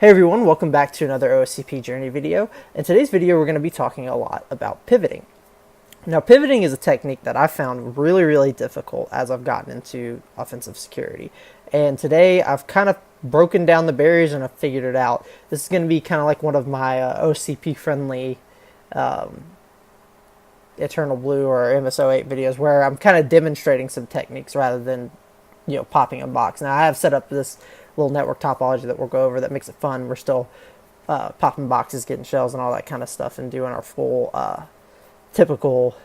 Hey everyone, welcome back to another OSCP journey video. In today's video we're going to be talking a lot about pivoting. Now pivoting is a technique that I found really difficult as I've gotten into offensive security. And today I've kind of broken down the barriers and I've figured it out. This is going to be kind of like one of my OSCP friendly EternalBlue or MSO8 videos where I'm kind of demonstrating some techniques rather than popping a box. Now I have set up this little network topology that we'll go over that makes it fun. We're still popping boxes, getting shells and all that kind of stuff and doing our full typical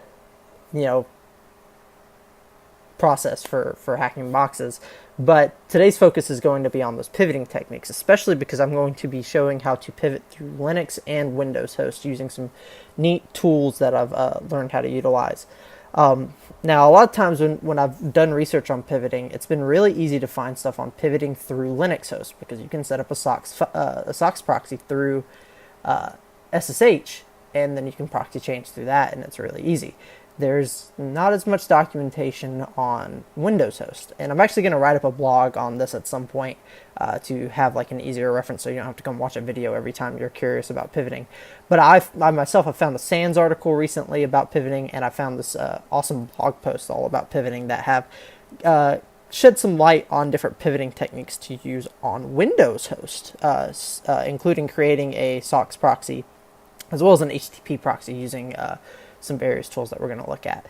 process for hacking boxes. But today's focus is going to be on those pivoting techniques, especially because I'm going to be showing how to pivot through Linux and Windows hosts using some neat tools that I've learned how to utilize. Now, a lot of times when I've done research on pivoting, it's been really easy to find stuff on pivoting through Linux hosts because you can set up a SOCKS proxy through SSH, and then you can proxy change through that, and it's really easy. There's not as much documentation on Windows host, and I'm actually going to write up a blog on this at some point to have like an easier reference so you don't have to come watch a video every time you're curious about pivoting. But I myself have found a SANS article recently about pivoting, and I found this awesome blog post all about pivoting that have shed some light on different pivoting techniques to use on Windows host, including creating a SOCKS proxy as well as an HTTP proxy using some various tools that we're going to look at.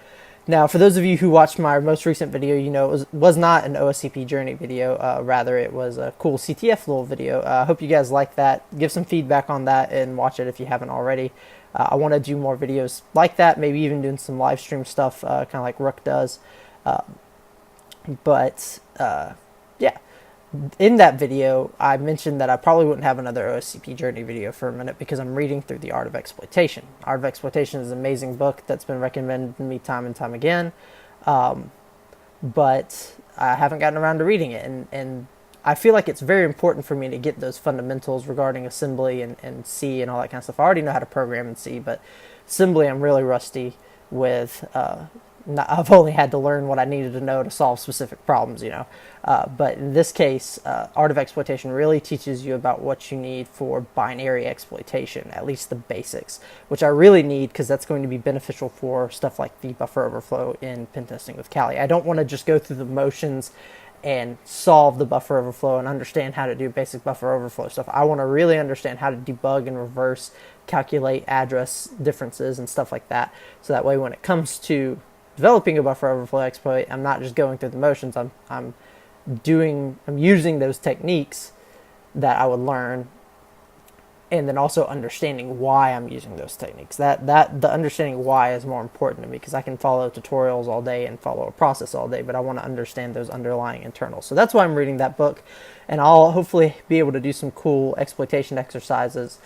Now, for those of you who watched my most recent video, it was not an OSCP journey video, rather it was a cool CTF little video. I hope you guys like that. Give some feedback on that and watch it if you haven't already. I want to do more videos like that, maybe even doing some live stream stuff, kind of like Rook does. Yeah. In that video, I mentioned that I probably wouldn't have another OSCP journey video for a minute because I'm reading through The Art of Exploitation. Art of Exploitation is an amazing book that's been recommended to me time and time again, but I haven't gotten around to reading it, and I feel like it's very important for me to get those fundamentals regarding assembly and C and all that kind of stuff. I already know how to program in C, but assembly I'm really rusty with. I've only had to learn what I needed to know to solve specific problems, but in this case, Art of Exploitation really teaches you about what you need for binary exploitation, at least the basics, which I really need because that's going to be beneficial for stuff like the buffer overflow in pen testing with Kali. I don't want to just go through the motions and solve the buffer overflow and understand how to do basic buffer overflow stuff. I want to really understand how to debug and reverse calculate address differences and stuff like that, so that way when it comes to developing a buffer overflow exploit, I'm not just going through the motions. I'm using those techniques that I would learn, and then also understanding why I'm using those techniques. The understanding why is more important to me because I can follow tutorials all day and follow a process all day, but I want to understand those underlying internals. So that's why I'm reading that book, and I'll hopefully be able to do some cool exploitation exercises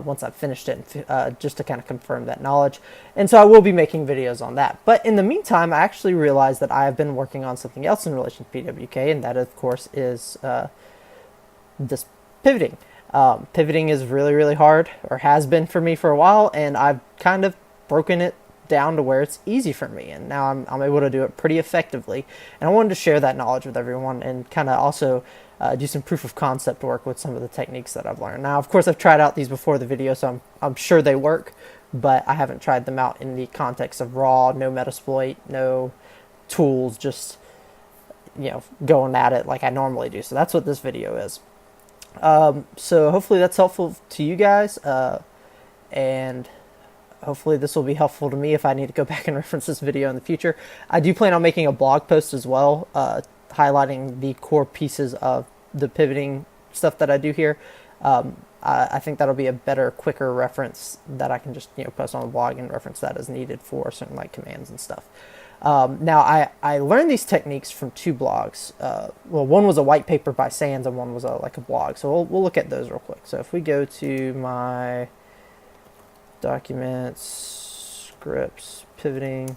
once I've finished it, just to kind of confirm that knowledge. And so I will be making videos on that. But in the meantime, I actually realized that I have been working on something else in relation to PWK, and that, of course, is this pivoting. Pivoting is really hard, or has been for me for a while, and I've kind of broken it down to where it's easy for me, and now I'm able to do it pretty effectively. And I wanted to share that knowledge with everyone and kind of also do some proof of concept work with some of the techniques that I've learned. Now, of course, I've tried out these before the video, so I'm sure they work, but I haven't tried them out in the context of raw, no Metasploit, no tools, just going at it like I normally do. So that's what this video is. So hopefully that's helpful to you guys, and hopefully this will be helpful to me if I need to go back and reference this video in the future. I do plan on making a blog post as well, highlighting the core pieces of the pivoting stuff that I do here. I think that'll be a better, quicker reference that I can just post on the blog and reference that as needed for certain commands and stuff. Now I learned these techniques from two blogs. Well, one was a white paper by SANS and one was a blog. So we'll look at those real quick. So if we go to my documents, scripts, pivoting,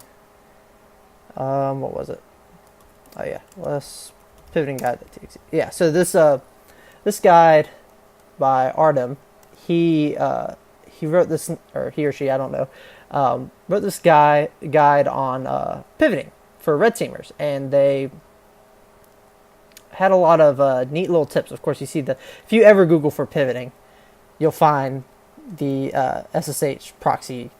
what was it? Oh yeah, pivoting guide. Yeah, so this guide by Artem, he wrote this, or he or she, I don't know, wrote this guide on pivoting for red teamers, and they had a lot of neat little tips. Of course, you see if you ever Google for pivoting, you'll find the SSH proxy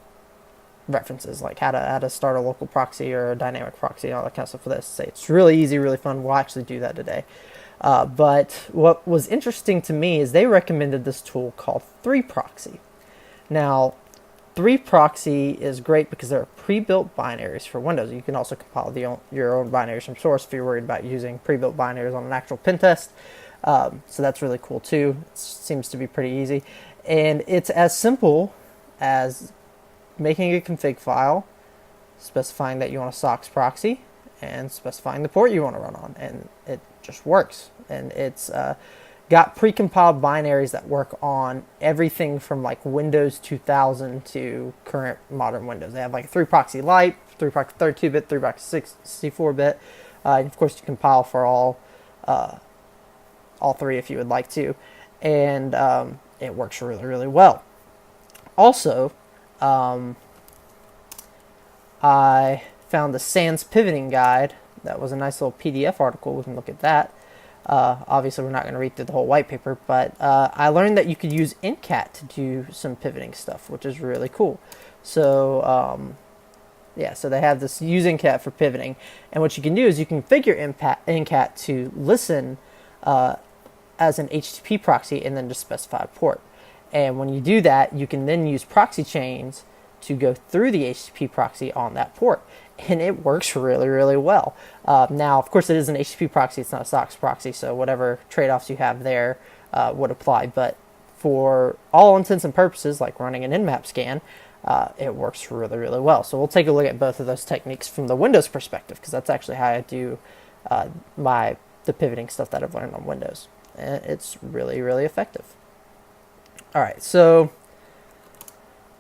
references, like how to start a local proxy or a dynamic proxy and all that kind of stuff for the SSH. It's really easy, really fun. We'll actually do that today. But what was interesting to me is they recommended this tool called 3Proxy. Now, 3Proxy is great because there are pre-built binaries for Windows. You can also compile your own binaries from source if you're worried about using pre-built binaries on an actual pen test. So that's really cool too. It seems to be pretty easy. And it's as simple as making a config file, specifying that you want a SOCKS proxy, and specifying the port you want to run on. And it just works. And it's got pre-compiled binaries that work on everything from like Windows 2000 to current modern Windows. They have like 3Proxy Lite, 3Proxy 32-bit, 3Proxy 64-bit. And of course, you compile for all three if you would like to. And it works really, really well. Also, I found the Sans pivoting guide. That was a nice little PDF article. We can look at that. Obviously, we're not going to read through the whole white paper, but I learned that you could use Netcat to do some pivoting stuff, which is really cool. So, yeah, so they have this use Netcat for pivoting, and what you can do is you can configure Netcat to listen as an HTTP proxy and then just specify a port. And when you do that, you can then use proxy chains to go through the HTTP proxy on that port. And it works really, really well. Now, of course, it is an HTTP proxy. It's not a SOCKS proxy, so whatever trade-offs you have there would apply. But for all intents and purposes, like running an Nmap scan, it works really, really well. So we'll take a look at both of those techniques from the Windows perspective, because that's actually how I do the pivoting stuff that I've learned on Windows. And it's really, really effective. All right, so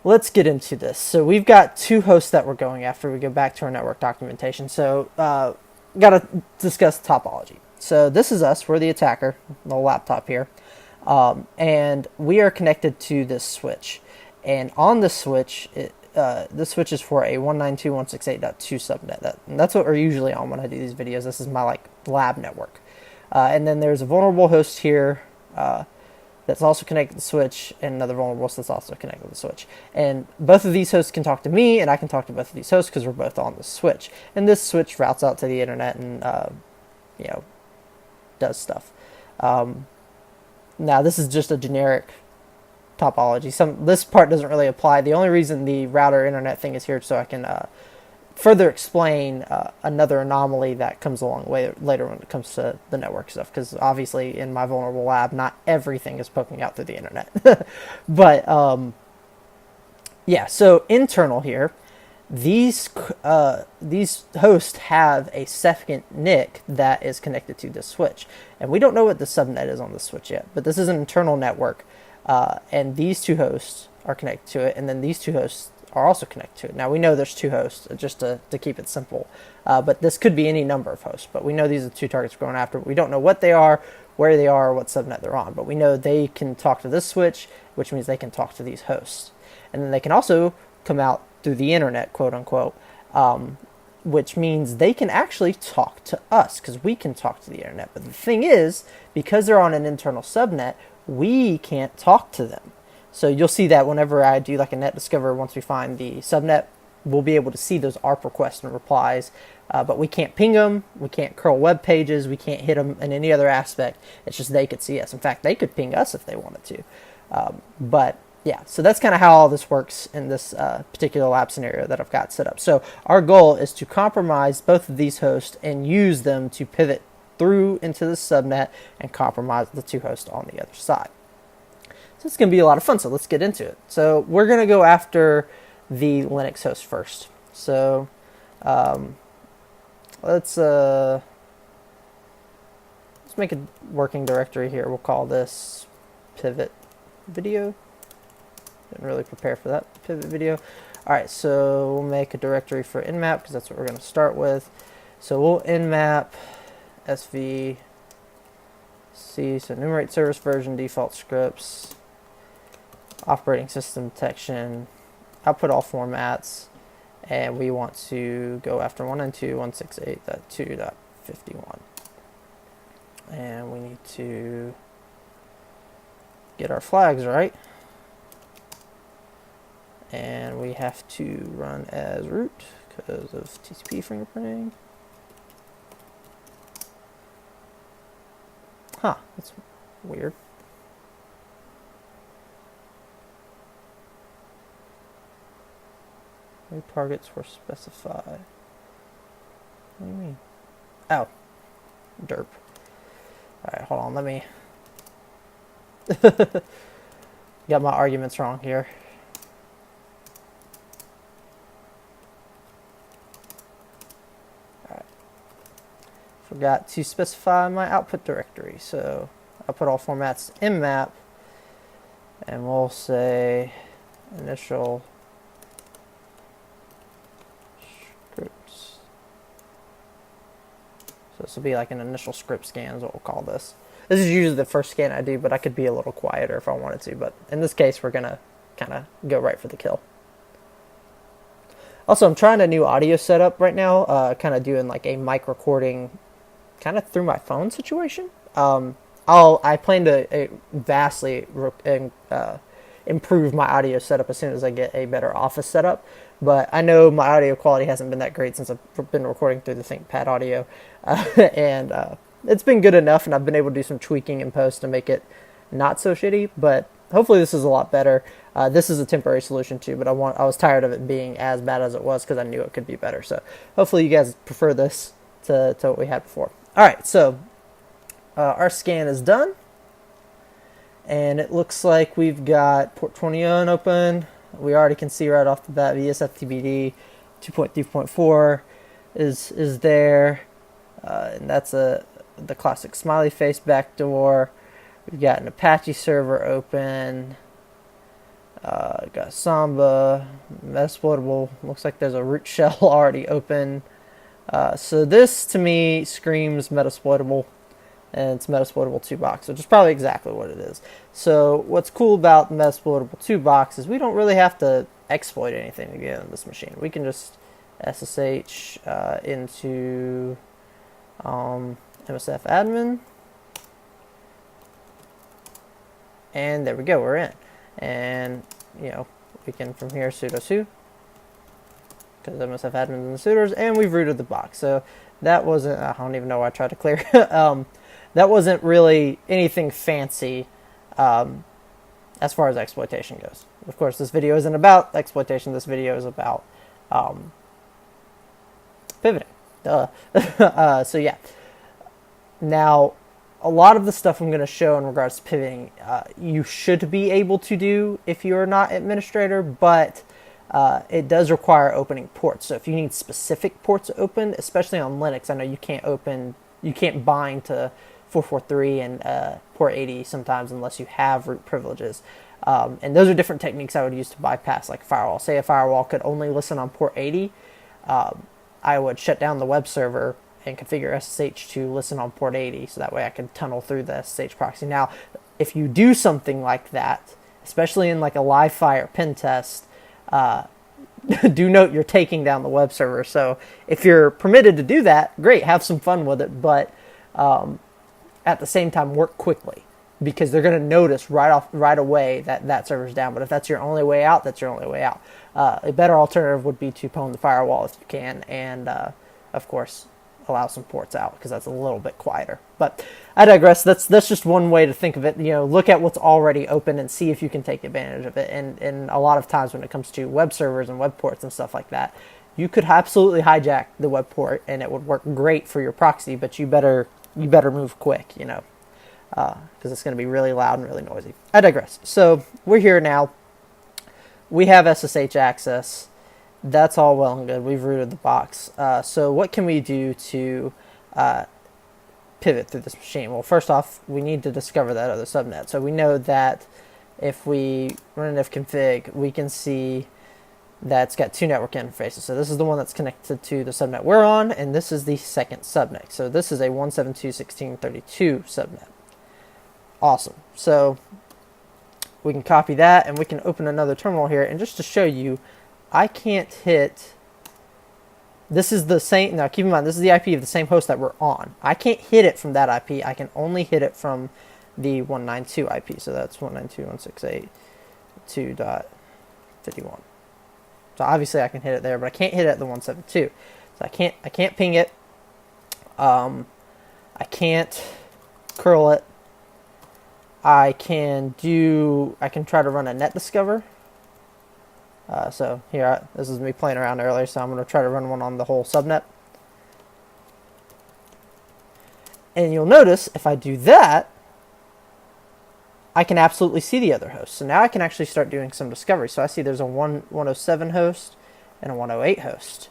let's get into this. So we've got two hosts that we're going after. We go back to our network documentation. So got to discuss topology. So this is us. We're the attacker, the laptop here. And we are connected to this switch. And on the switch, this switch is for a 192.168.2 subnet. That's what we're usually on when I do these videos. This is my lab network. And then there's a vulnerable host here that's also connected to the switch, and another vulnerable host that's also connected to the switch. And both of these hosts can talk to me, and I can talk to both of these hosts because we're both on the switch. And this switch routes out to the internet and does stuff. Now this is just a generic topology. This part doesn't really apply. The only reason the router internet thing is here is so I can further explain another anomaly that comes along later when it comes to the network stuff, because obviously in my vulnerable lab, not everything is poking out through the internet. But yeah, so internal here, these hosts have a second NIC that is connected to this switch, and we don't know what the subnet is on this switch yet, but this is an internal network, and these two hosts are connected to it, and then these two hosts are also connected to it. Now we know there's two hosts, just to keep it simple, but this could be any number of hosts, but we know these are the two targets we're going after. We don't know what they are, where they are, or what subnet they're on, but we know they can talk to this switch, which means they can talk to these hosts. And then they can also come out through the internet, quote unquote, which means they can actually talk to us, because we can talk to the internet. But the thing is, because they're on an internal subnet, we can't talk to them. So you'll see that whenever I do like a net discover, once we find the subnet, we'll be able to see those ARP requests and replies, but we can't ping them, we can't curl web pages, we can't hit them in any other aspect. It's just they could see us. In fact, they could ping us if they wanted to. But yeah, so that's kind of how all this works in this particular lab scenario that I've got set up. So our goal is to compromise both of these hosts and use them to pivot through into the subnet and compromise the two hosts on the other side. So it's going to be a lot of fun, so let's get into it. So we're going to go after the Linux host first. So let's make a working directory here. We'll call this pivot video. Didn't really prepare for that, pivot video. All right, so we'll make a directory for Nmap because that's what we're going to start with. So we'll Nmap svc, so enumerate service version, default scripts, operating system detection, output all formats, and we want to go after 192.168.2.51. and we need to get our flags right, and we have to run as root because of TCP fingerprinting. Huh, that's weird. New targets were specified. What do you mean? Oh, derp. Alright, hold on, let me... Got my arguments wrong here. Alright. Forgot to specify my output directory, so I'll put all formats Nmap, and we'll say initial scripts. So this will be like an initial script scan is what we'll call this. This is usually the first scan I do, but I could be a little quieter if I wanted to. But in this case, we're going to kind of go right for the kill. Also, I'm trying a new audio setup right now, kind of doing like a mic recording kind of through my phone situation. I plan to vastly improve my audio setup as soon as I get a better office setup. But I know my audio quality hasn't been that great since I've been recording through the ThinkPad audio. And it's been good enough, and I've been able to do some tweaking in post to make it not so shitty. But hopefully this is a lot better. This is a temporary solution too, but I was tired of it being as bad as it was because I knew it could be better. So hopefully you guys prefer this to what we had before. All right, so our scan is done, and it looks like we've got port 21 open. We already can see right off the bat VSFTBD 2.3.4 is there, and that's the classic smiley face backdoor. We've got an Apache server open. Got Samba, Metasploitable. Looks like there's a root shell already open. So this to me screams Metasploitable, and it's Metasploitable 2-box, which is probably exactly what it is. So what's cool about Metasploitable 2-box is we don't really have to exploit anything to get on this machine. We can just SSH into Msfadmin, and there we go, we're in. And you know, we can from here sudo su, because Msfadmin's in the suitors, and we've rooted the box. So that wasn't, I don't even know why I tried to clear. That wasn't really anything fancy as far as exploitation goes. Of course, this video isn't about exploitation. This video is about pivoting. Duh. So yeah. Now, a lot of the stuff I'm going to show in regards to pivoting, you should be able to do if you're not administrator, but it does require opening ports. So if you need specific ports open, especially on Linux, I know you can't bind to 443 and port 80 sometimes unless you have root privileges. And those are different techniques I would use to bypass like firewall. Say a firewall could only listen on port 80, I would shut down the web server and configure SSH to listen on port 80, so that way I can tunnel through the SSH proxy. Now, if you do something like that, especially in like a live fire pen test, do note you're taking down the web server. So if you're permitted to do that, great, have some fun with it, but at the same time work quickly, because they're going to notice right away that server's down. But if that's your only way out, that's your only way out. A better alternative would be to pwn the firewall if you can, and of course allow some ports out, because that's a little bit quieter. But I digress. That's just one way to think of it. You know, look at what's already open and see if you can take advantage of it. And a lot of times when it comes to web servers and web ports and stuff like that, you could absolutely hijack the web port and it would work great for your proxy, but you better move quick, you know, because it's going to be really loud and really noisy. I digress. So we're here now. We have SSH access. That's all well and good. We've rooted the box. So what can we do to pivot through this machine? Well, first off, we need to discover that other subnet. So we know that if we run an ifconfig, we can see that it's got two network interfaces. So this is the one that's connected to the subnet we're on, and this is the second subnet. So this is a 172.16.32 subnet. Awesome. So we can copy that, and we can open another terminal here. And just to show you, I can't hit this is the same. Now keep in mind, this is the IP of the same host that we're on. I can't hit it from that IP. I can only hit it from the 192 IP. So that's 192.168.2.51. So obviously I can hit it there, but I can't hit it at the 172. So I can't ping it. I can't curl it. I can try to run a net discover. So here, this is me playing around earlier, so I'm going to try to run one on the whole subnet. And you'll notice if I do that, I can absolutely see the other hosts. So now I can actually start doing some discovery. So I see there's a 107 host and a 108 host.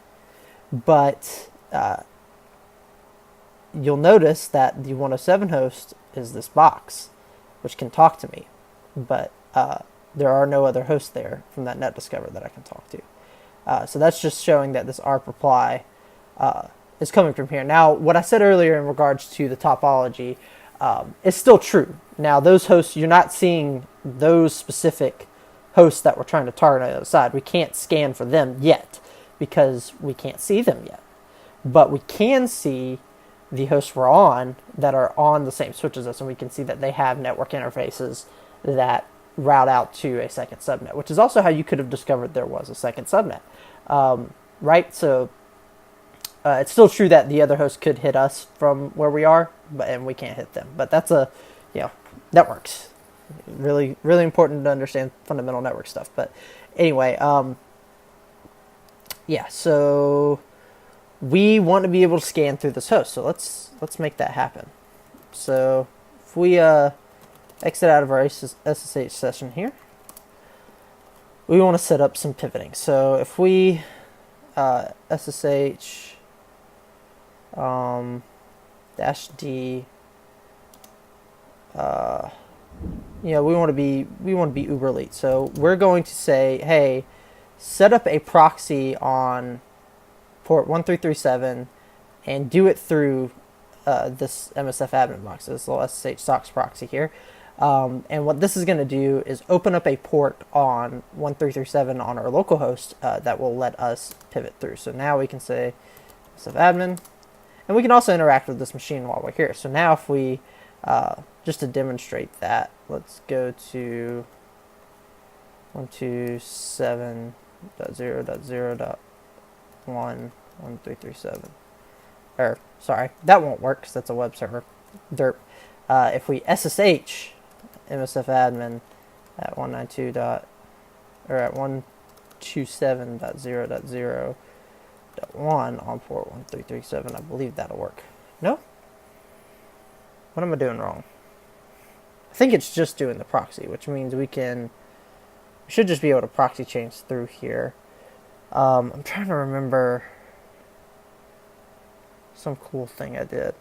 But you'll notice that the 107 host is this box, which can talk to me. But there are no other hosts there from that net discover that I can talk to. So that's just showing that this ARP reply is coming from here. Now, what I said earlier in regards to the topology is still true. Now, those hosts, you're not seeing those specific hosts that we're trying to target on the other side. We can't scan for them yet because we can't see them yet. But we can see the hosts we're on that are on the same switch as us, and we can see that they have network interfaces that route out to a second subnet, which is also how you could have discovered there was a second subnet, right? So it's still true that the other host could hit us from where we are, and we can't hit them. But that's that works. Really, really important to understand fundamental network stuff. But anyway, yeah. So we want to be able to scan through this host. So let's make that happen. So if we exit out of our SSH session here, we want to set up some pivoting. So if we SSH -d, we want to be uber elite. So we're going to say, hey, set up a proxy on port 1337 and do it through this MSF admin box, this little SSH socks proxy here. And what this is going to do is open up a port on 1337 on our local host that will let us pivot through. So now we can say MSF admin, and we can also interact with this machine while we're here. So now if we, just to demonstrate that, let's go to 127.0.0.1.1337. Or, sorry, that won't work because that's a web server. Derp. If we SSH MSF admin at 127.0.0.1 on port 1337, I believe that'll work. No? What am I doing wrong? I think it's just doing the proxy, which means we should just be able to proxy change through here. I'm trying to remember some cool thing I did.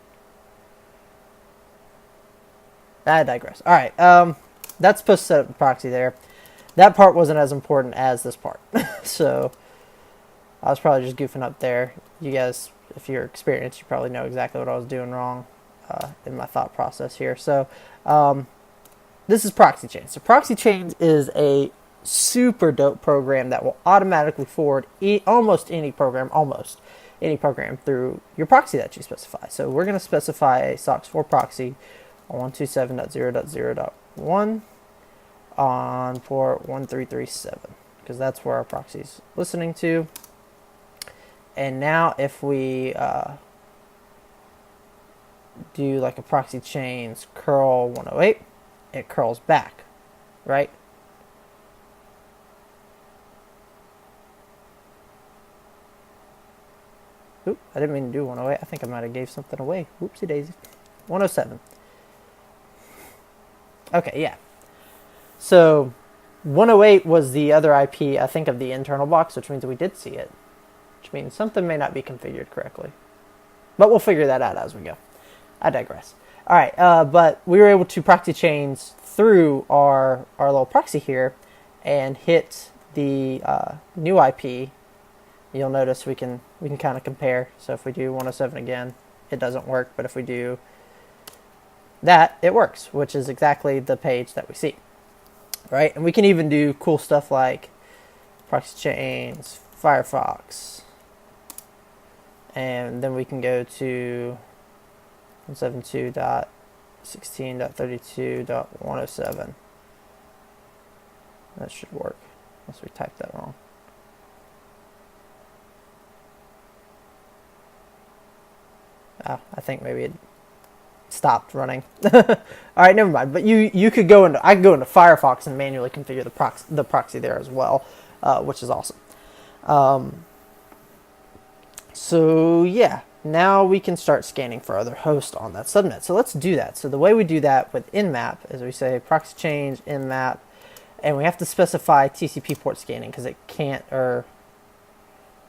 I digress. All right, that's supposed to set up the proxy there. That part wasn't as important as this part. So I was probably just goofing up there. You guys, if you're experienced, you probably know exactly what I was doing wrong in my thought process here. So this is Proxy Change. So Proxy Change is a super dope program that will automatically forward almost any program through your proxy that you specify. So we're going to specify a SOCKS4 proxy on 127.0.0.1 on port 1337 because that's where our proxy's listening to. And now if we do like a proxy change curl 108, it curls back, right? Oop, I didn't mean to do 108. I think I might have gave something away. Whoopsie daisy. 107. Okay, yeah. So 108 was the other IP, I think, of the internal box, which means we did see it. Which means something may not be configured correctly. But we'll figure that out as we go. I digress. All right, but we were able to proxy change through our little proxy here and hit the new IP. You'll notice we can kind of compare. So if we do 107 again, it doesn't work. But if we do that, it works, which is exactly the page that we see. Right? And we can even do cool stuff like proxy chains, Firefox, and then we can go to 172.16.32.107. That should work, unless we typed that wrong. I think maybe it stopped running. All right, never mind. But you could go into, I could go into Firefox and manually configure the proxy there as well, which is awesome. So yeah, now we can start scanning for other hosts on that subnet. So let's do that. So the way we do that with Nmap is we say proxy change Nmap, and we have to specify TCP port scanning because it can't, or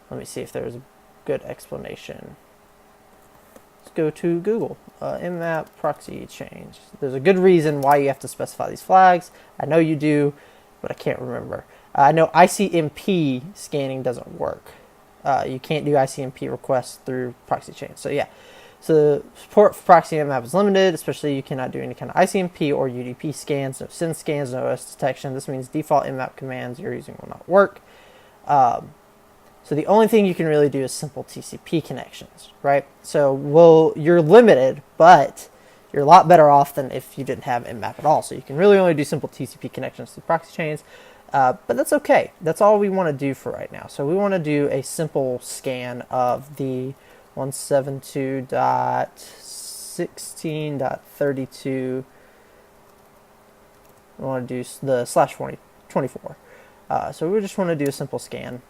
let me see if there's a good explanation. Let's go to Google, Nmap proxy change. There's a good reason why you have to specify these flags. I know you do, but I can't remember. I know ICMP scanning doesn't work. You can't do ICMP requests through proxy change. So yeah, so support for proxy Nmap is limited, especially you cannot do any kind of ICMP or UDP scans, no SYN scans, no OS detection. This means default Nmap commands you're using will not work. So the only thing you can really do is simple TCP connections, right? So you're limited, but you're a lot better off than if you didn't have Nmap at all. So you can really only do simple TCP connections through proxy chains. But that's okay. That's all we want to do for right now. So we want to do a simple scan of the 172.16.32. We want to do the /24. So we just want to do a simple scan.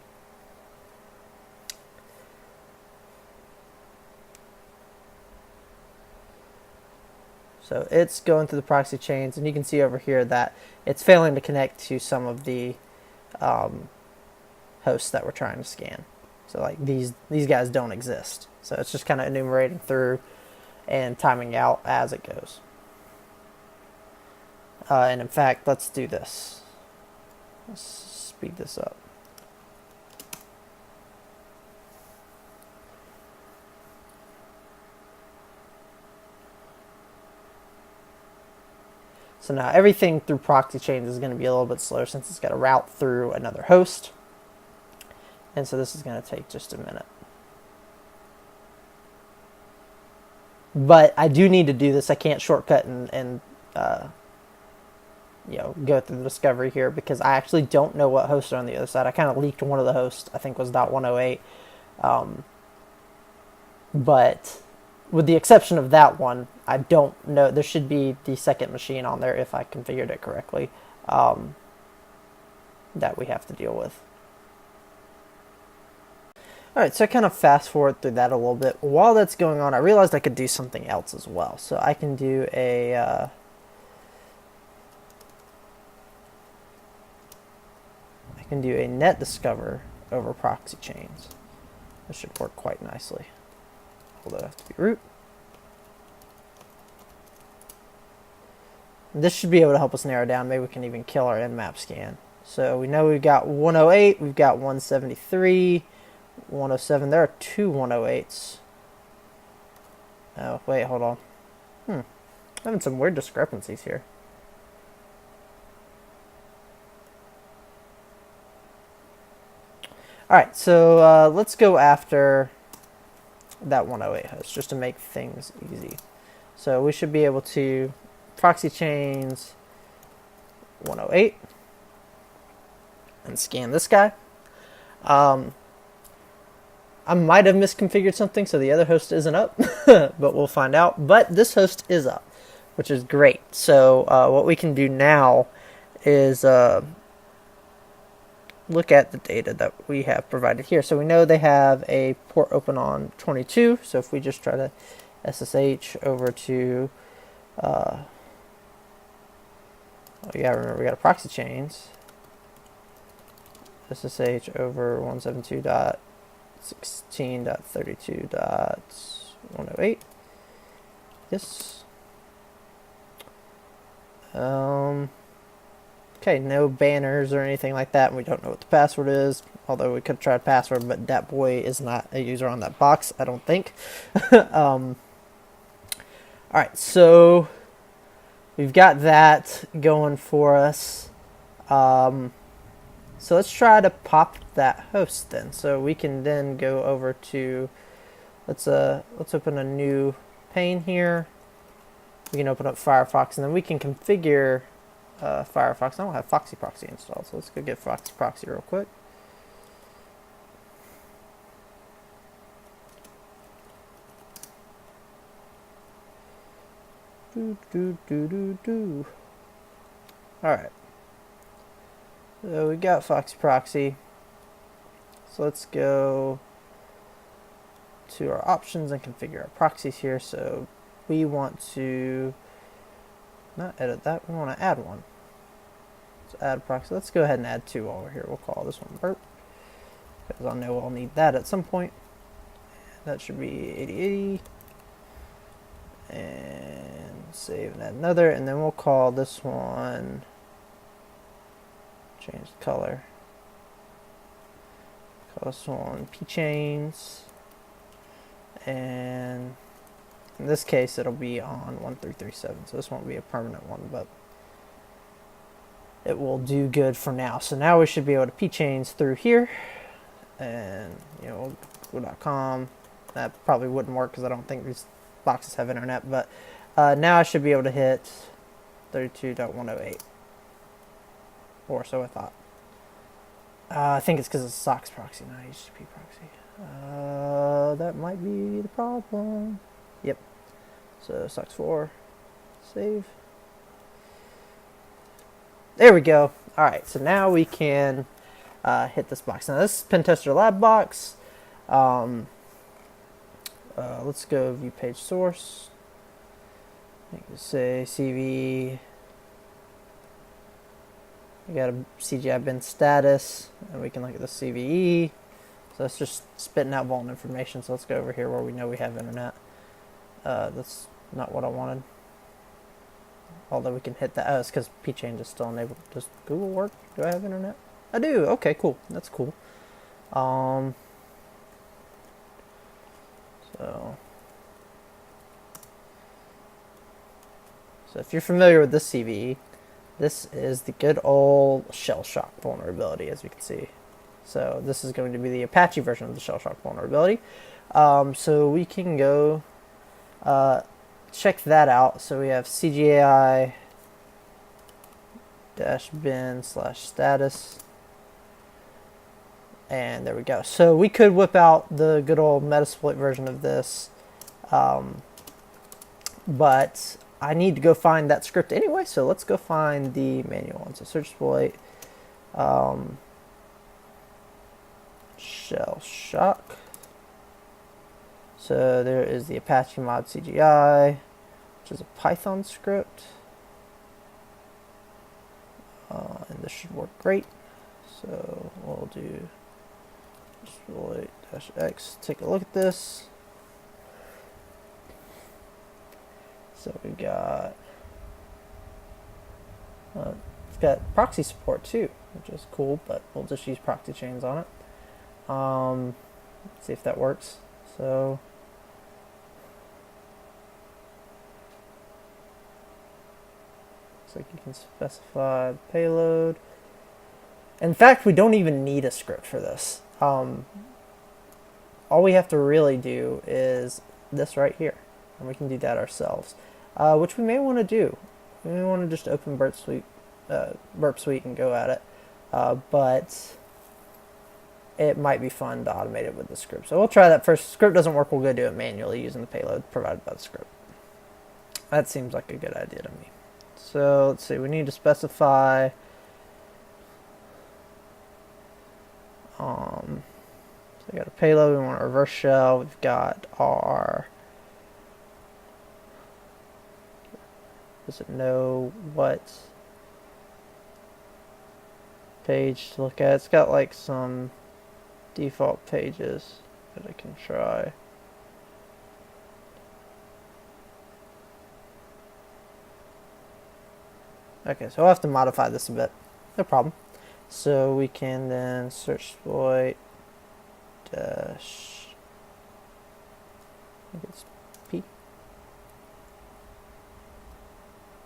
So it's going through the proxy chains, and you can see over here that it's failing to connect to some of the hosts that we're trying to scan. So like these guys don't exist. So it's just kind of enumerating through and timing out as it goes. And in fact, let's do this. Let's speed this up. So now everything through proxy chains is going to be a little bit slower since it's got to route through another host. And so this is going to take just a minute. But I do need to do this. I can't shortcut and go through the discovery here because I actually don't know what hosts are on the other side. I kind of leaked one of the hosts, I think was .108. But with the exception of that one, I don't know. There should be the second machine on there if I configured it correctly that we have to deal with. Alright, so I kind of fast forward through that a little bit. While that's going on, I realized I could do something else as well. So I can do a net discover over proxy chains. This should work quite nicely. Although I have to be root. This should be able to help us narrow down. Maybe we can even kill our Nmap scan. So we know we've got 108, we've got 173, 107. There are two 108s. Oh, wait, hold on. I'm having some weird discrepancies here. Alright, so let's go after that 108 host just to make things easy. So we should be able to proxy chains 108 and scan this guy. I might have misconfigured something so the other host isn't up, but we'll find out. But this host is up, which is great. So what we can do now is look at the data that we have provided here. So we know they have a port open on 22. So if we just try to SSH over to, remember we got a proxy chains. SSH over 172.16.32.108. Yes. Okay, no banners or anything like that, and we don't know what the password is, although we could have tried password, but that boy is not a user on that box, I don't think. Alright, so we've got that going for us. So let's try to pop that host then. So we can then go over to let's open a new pane here. We can open up Firefox, and then we can configure Firefox. I don't have Foxy Proxy installed, so let's go get Foxy Proxy real quick. Alright. So we got Foxy Proxy. So let's go to our options and configure our proxies here. So we want to not edit that, we want to add one. Let's add a proxy. Let's go ahead and add two while we're here. We'll call this one Burp, because I know I'll need that at some point. That should be 8080. And save and add another, and then we'll call this one, change the color, call this one pchains, and in this case it'll be on 1337, so this won't be a permanent one, but it will do good for now. So now we should be able to pchains through here, and you know, google.com, that probably wouldn't work because I don't think these boxes have internet, but now I should be able to hit 32.108, or so I thought. I think it's because it's SOX proxy, not HTTP proxy. That might be the problem. Yep. So SOX 4, save. There we go. All right, so now we can hit this box. Now this is Pentester Lab box. Let's go view page source. I can say CV. We got a CGI bin status, and we can look at the CVE. So that's just spitting out vault information. So let's go over here where we know we have internet. That's not what I wanted. Although we can hit that. Oh, it's because pchain is still enabled. Does Google work? Do I have internet? I do. Okay, cool. That's cool. So if you're familiar with this CVE, this is the good old Shellshock vulnerability, as you can see. So this is going to be the Apache version of the Shellshock vulnerability. So we can go check that out. So we have CGI -bin /status. And there we go. So we could whip out the good old Metasploit version of this. But I need to go find that script anyway, so let's go find the manual one. So search exploit Shellshock. So there is the Apache mod CGI, which is a Python script. And this should work great. So we'll do exploit-x. Take a look at this. So we've got it's got proxy support too, which is cool, but we'll just use proxy chains on it. Let's see if that works. So looks like you can specify the payload. In fact, we don't even need a script for this. All we have to really do is this right here, and we can do that ourselves. Which we may want to do. We may want to just open Burp Suite and go at it. But it might be fun to automate it with the script. So we'll try that first. If the script doesn't work, we'll go do it manually using the payload provided by the script. That seems like a good idea to me. So let's see. We need to specify. So we got a payload. We want a reverse shell. We've got our. Does it know what page to look at? It's got like some default pages that I can try. Okay, so I'll have to modify this a bit. No problem. So we can then search exploit dash. I think it's P.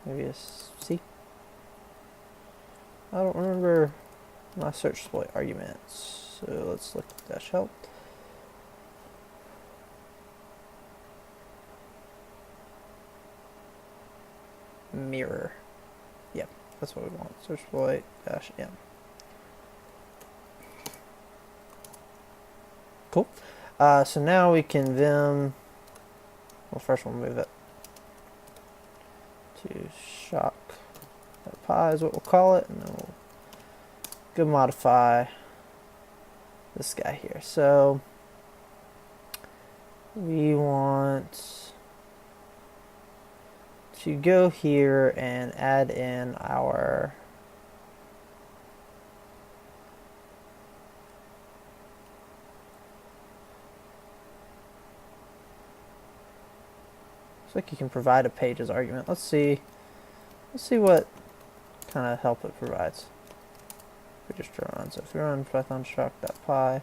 Maybe it's C. I don't remember my search exploit arguments. So let's look at dash help. mirror. Yep, that's what we want. Searchploit -m. Cool. So now we can vim. Well, first we'll move it to shock.py is what we'll call it, and then we'll go modify this guy here. So we want to go here and add in our looks like you can provide a pages argument. Let's see what kind of help it provides. We just run, so if we run python shock.py,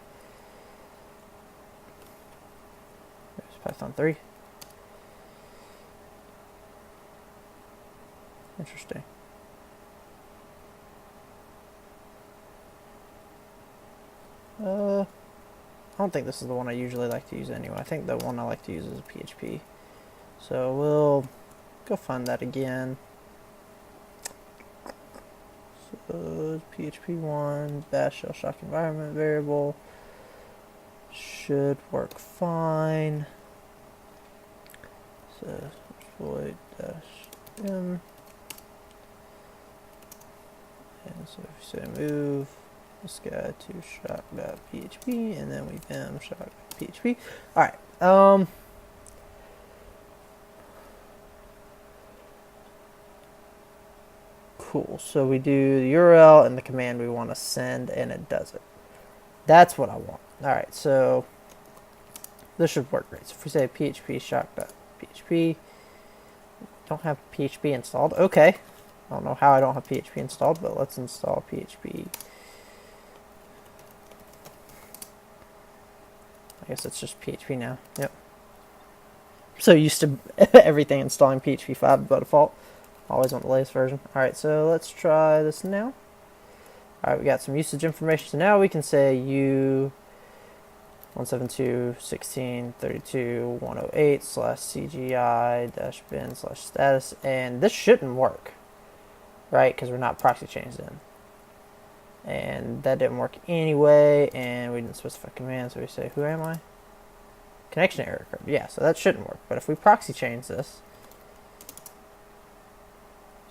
there's Python 3. Interesting. I don't think this is the one I usually like to use anyway. I think the one I like to use is a PHP. So we'll go find that again. So PHP1 bash Shellshock environment variable should work fine. So exploit -m, and so if you say move this guy to shock.php, and then we vim shock.php. All right. Cool. So we do the URL and the command we want to send, and it does it. That's what I want. All right. So this should work great. So if we say php shock.php, don't have PHP installed. Okay. I don't know how I don't have PHP installed, but let's install PHP. I guess it's just PHP now. Yep. I'm so used to everything installing PHP 5 by default. Always want the latest version. Alright, so let's try this now. Alright, we got some usage information. So now we can say u 172.16.32.108/cgi-bin/status, and this shouldn't work, right? Because we're not proxy changed in. And that didn't work anyway, and we didn't specify command, so we say, who am I? Connection error occurred. Yeah, so that shouldn't work. But if we proxy change this,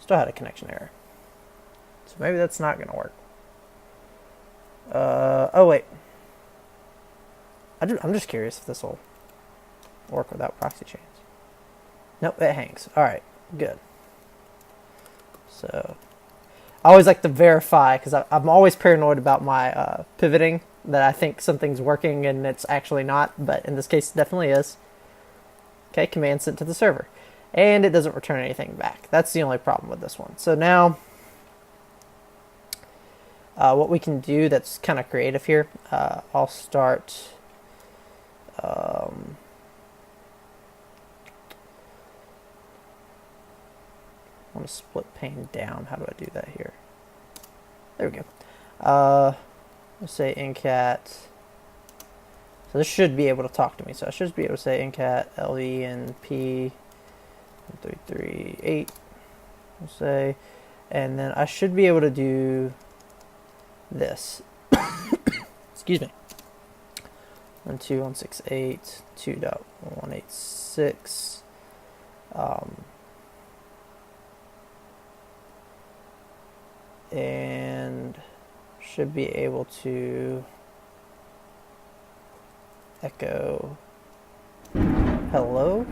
still had a connection error. So maybe that's not going to work. Oh, wait. I'm just curious if this will work without proxy chains. Nope, it hangs. Alright, good. So I always like to verify, because I'm always paranoid about my pivoting, that I think something's working and it's actually not, but in this case it definitely is. Okay, command sent to the server. And it doesn't return anything back. That's the only problem with this one. So now, what we can do that's kind of creative here, I'll start... I want to split pane down. How do I do that here? There we go. Let's say encat. So this should be able to talk to me. So I should be able to say encat lenp 338. We'll say, and then I should be able to do this. Excuse me. 192.168.2.186. And should be able to echo hello.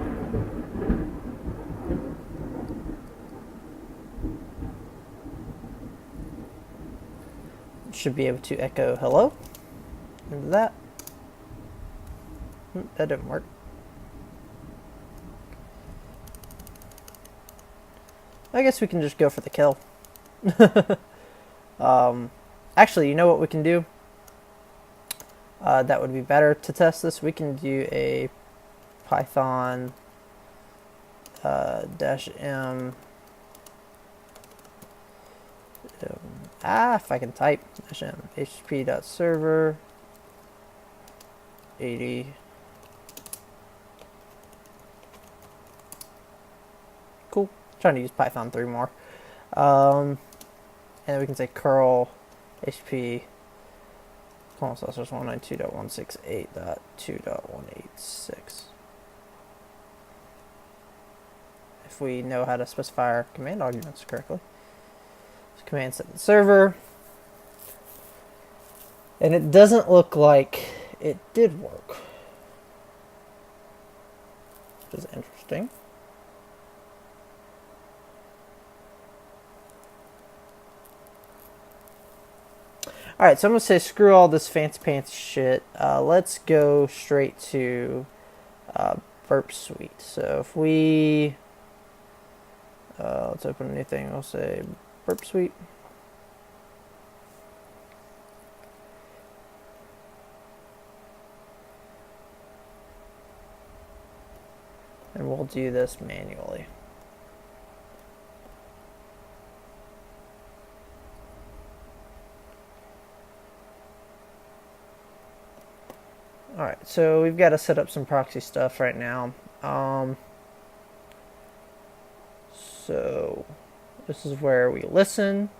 Should be able to echo hello into that. That didn't work. I guess we can just go for the kill. Actually, you know what we can do? That would be better to test this. We can do a Python -m. If I can type -m http.server 80. Cool. trying to use Python 3 more. And we can say curl HP :/192.168.2.186. If we know how to specify our command arguments correctly. So command set the server. And it doesn't look like it did work, which is interesting. Alright, so I'm going to say screw all this fancy pants shit. Let's go straight to Burp Suite. So if we, let's open a new thing, we'll say Burp Suite. And we'll do this manually. Alright, so we've got to set up some proxy stuff right now. So this is where we listen.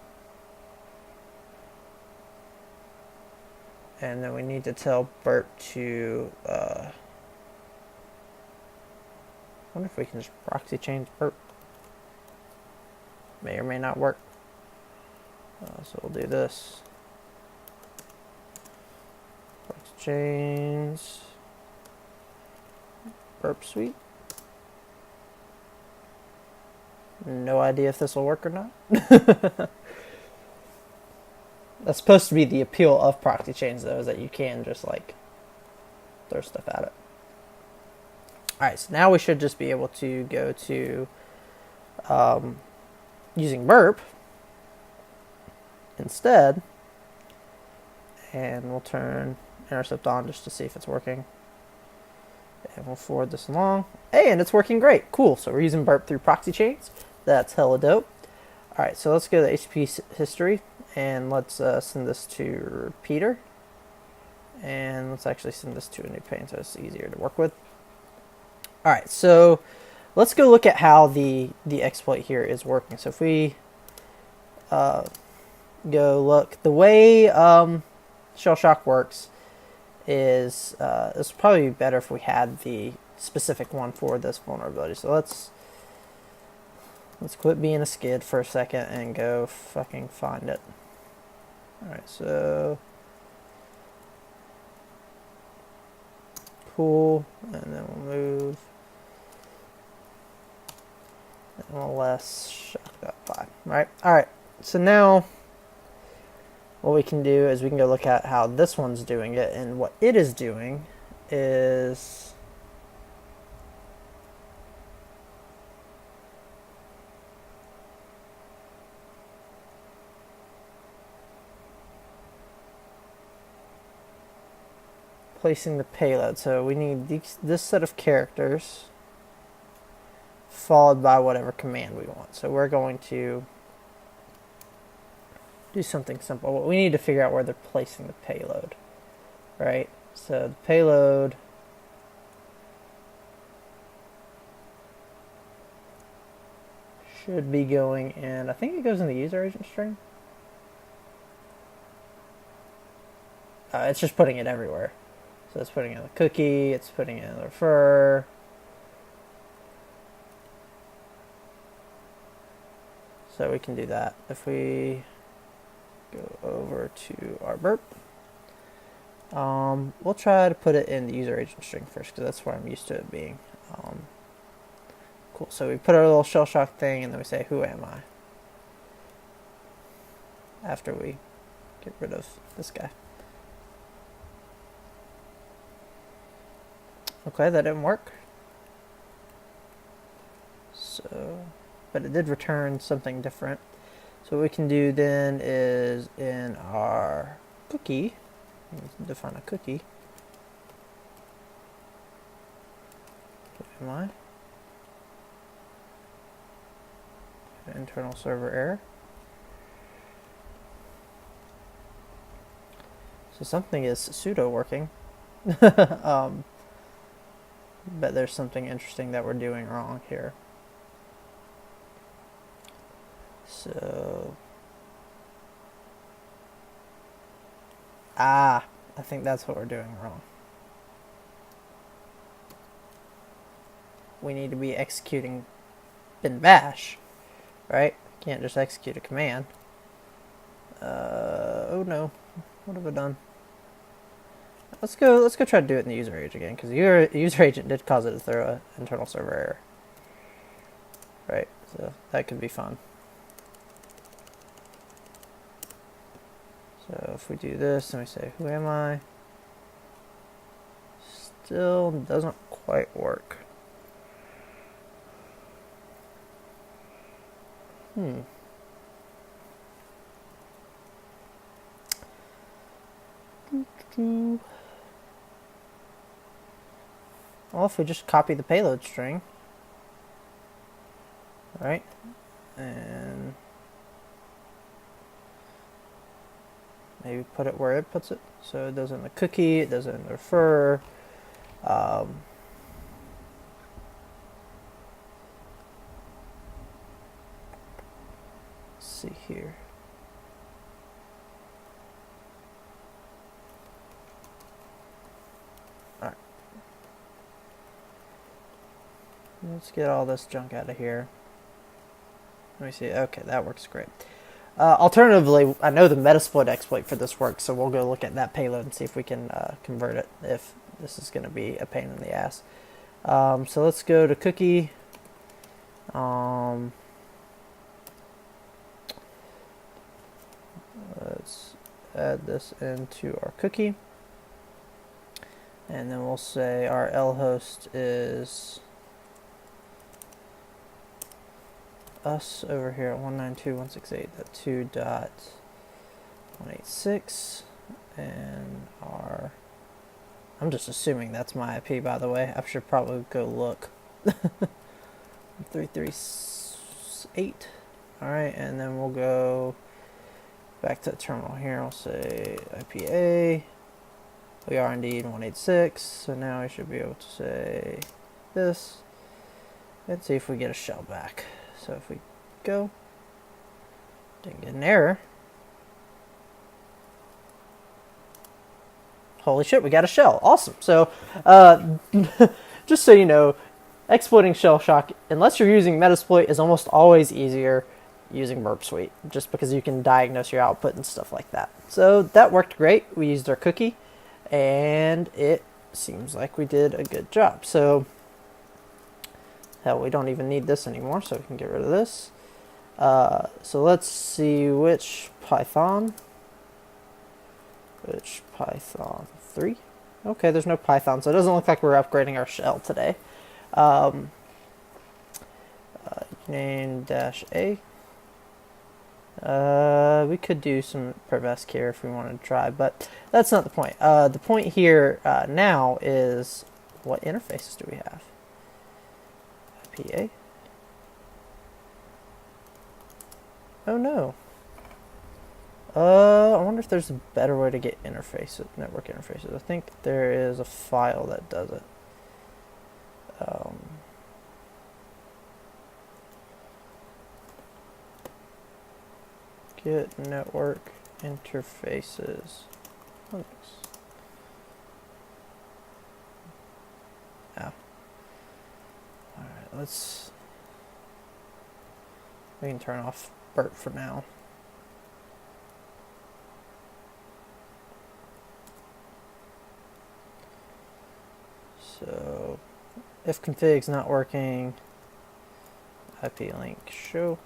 And then we need to tell Burp to, I wonder if we can just proxy change Burp. May or may not work. So we'll do this. Proxy change Burp Suite. No idea if this will work or not. That's supposed to be the appeal of proxy change, though, is that you can just like throw stuff at it. Alright, so now we should just be able to go to using Burp instead, and we'll turn intercept on just to see if it's working. And we'll forward this along. Hey, and it's working great. Cool. So we're using Burp through proxy chains. That's hella dope. Alright, so let's go to HTTP history, and let's send this to repeater. And let's actually send this to a new pane so it's easier to work with. Alright, so let's go look at how the exploit here is working. So if we go look, the way Shellshock works is it's probably better if we had the specific one for this vulnerability. So let's quit being a skid for a second and go fucking find it. Alright, so cool, and then we'll move MLS shock.py, right? Alright, so now what we can do is we can go look at how this one's doing it, and what it is doing is placing the payload. So we need this set of characters followed by whatever command we want. So we're going to do something simple. We need to figure out where they're placing the payload, right? So the payload should be going in, I think it goes in the user agent string. It's just putting it everywhere. So it's putting in the cookie, it's putting in the refer. So we can do that. If we go over to our burp, we'll try to put it in the user agent string first, because that's where I'm used to it being. Cool, so we put our little Shellshock thing, and then we say, who am I? After we get rid of this guy. Okay, that didn't work. So, but it did return something different. So what we can do then is in our cookie, we can define a cookie. Who am I? Internal server error. So something is pseudo working. But there's something interesting that we're doing wrong here. So, I think that's what we're doing wrong. We need to be executing bin bash, right? Can't just execute a command. Oh no, what have I done? Let's go try to do it in the user agent again, because the user agent did cause it to throw an internal server error. Right, so that could be fun. So if we do this and we say, who am I? Still doesn't quite work. Well, if we just copy the payload string, right, and maybe put it where it puts it, so it doesn't the cookie, it doesn't refer. Let's see here. All right, let's get all this junk out of here. Let me see. Okay, that works great. Alternatively, I know the Metasploit exploit for this works, so we'll go look at that payload and see if we can convert it, if this is going to be a pain in the ass. So let's go to cookie. Let's add this into our cookie. And then we'll say our lhost is us over here at 192.168.2.186, and our, I'm just assuming that's my IP, by the way. I should probably go look. 338. Alright, and then we'll go back to the terminal here. We'll say IPA. We are indeed 186, so now we should be able to say this. Let's see if we get a shell back. So if we go, didn't get an error. Holy shit, we got a shell. Awesome. So just so you know, exploiting Shellshock, unless you're using Metasploit, is almost always easier using Burp Suite, just because you can diagnose your output and stuff like that. So that worked great. We used our cookie, and it seems like we did a good job. So hell, we don't even need this anymore, so we can get rid of this. So let's see which Python 3. Okay, there's no Python, so it doesn't look like we're upgrading our shell today. Name -a. We could do some pervesc here if we wanted to try, but that's not the point. The point here now is, what interfaces do we have? IPA. Oh no. I wonder if there's a better way to get interfaces, network interfaces. I think there is a file that does it. Get network interfaces. Oops. Oh. Alright, we can turn off Burp for now. So, if config's not working, IP link show.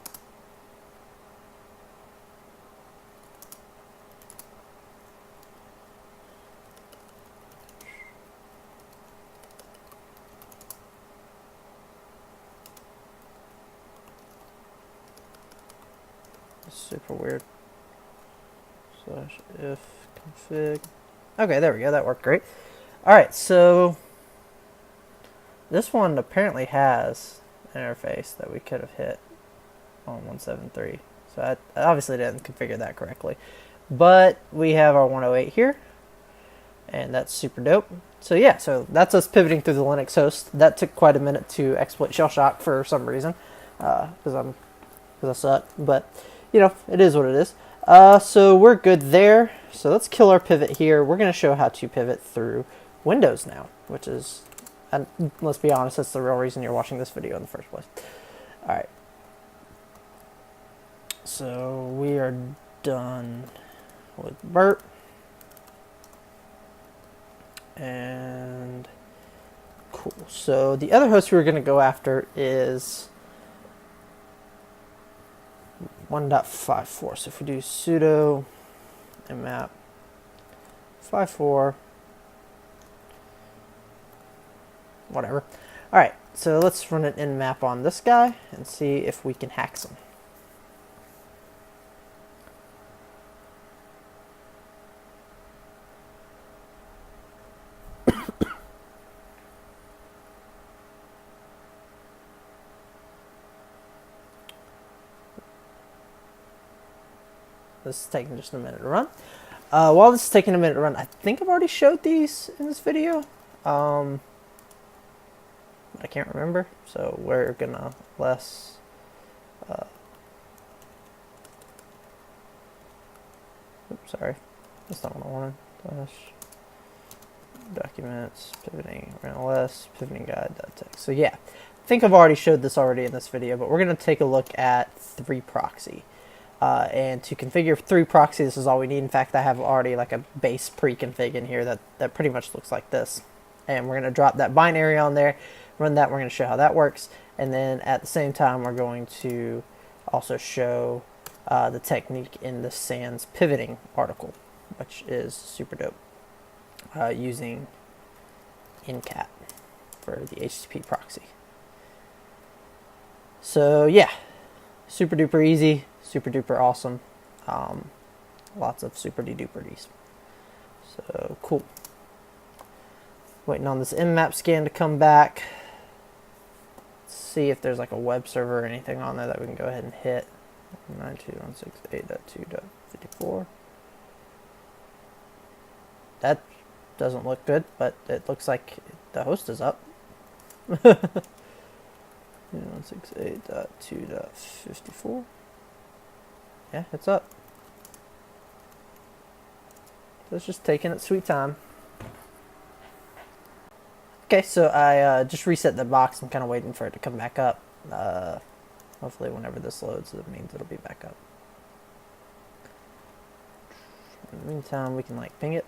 Super weird. / if config. Okay, there we go. That worked great. All right, so this one apparently has an interface that we could have hit on 173. So I obviously didn't configure that correctly. But we have our 108 here, and that's super dope. So yeah, so that's us pivoting through the Linux host. That took quite a minute to exploit Shellshock for some reason, because I'm because I suck. But, you know, it is what it is. So we're good there. So let's kill our pivot here. We're going to show how to pivot through Windows now, which is, and let's be honest, that's the real reason you're watching this video in the first place. All right. So we are done with Burp. And cool. So the other host we were going to go after is 1.54. So if we do sudo nmap 54, whatever. All right, so let's run an nmap on this guy and see if we can hack some. This is taking just a minute to run. While this is taking a minute to run, I think I've already showed these in this video. But I can't remember. So we're gonna less. Oops, sorry. That's not what I wanted. Documents, pivoting, we're gonna less, pivoting guide.txt. So yeah, I think I've already showed this already in this video, but we're gonna take a look at 3Proxy. And to configure 3Proxy, this is all we need. In fact, I have already like a base pre-config in here that pretty much looks like this. And we're going to drop that binary on there, run that. We're going to show how that works. And then at the same time, we're going to also show the technique in the SANS pivoting article, which is super dope, using Netcat for the HTTP proxy. So yeah, super duper easy. Super duper awesome. Lots of super duper-dies. So cool. Waiting on this Nmap scan to come back. Let's see if there's like a web server or anything on there that we can go ahead and hit. 192.168.2.54. That doesn't look good, but it looks like the host is up. 168.2.54. Yeah, it's up. So it's just taking its sweet time. Okay, so I just reset the box. I'm kind of waiting for it to come back up. Hopefully whenever this loads, it means it'll be back up. In the meantime, we can like ping it.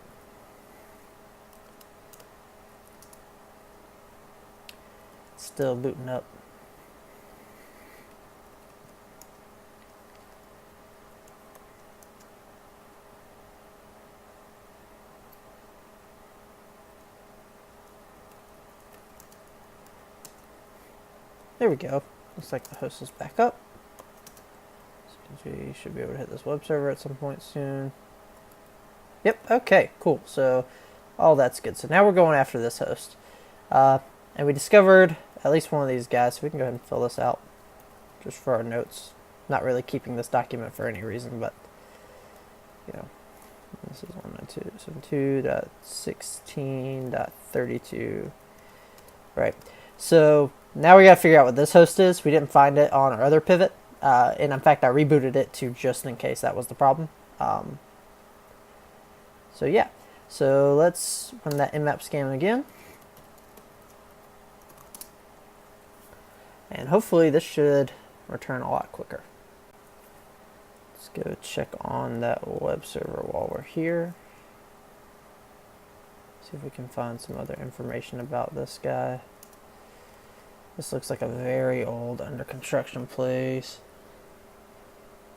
It's still booting up. There we go. Looks like the host is back up. So we should be able to hit this web server at some point soon. Yep, okay, cool. So all that's good. So now we're going after this host. And we discovered at least one of these guys, so we can go ahead and fill this out just for our notes. Not really keeping this document for any reason, but you know, this is 192.72.16.32. Right. So now we got to figure out what this host is. We didn't find it on our other pivot. And in fact, I rebooted it to just in case that was the problem. So yeah. So let's run that Nmap scan again. And hopefully this should return a lot quicker. Let's go check on that web server while we're here. See if we can find some other information about this guy. This looks like a very old under construction place.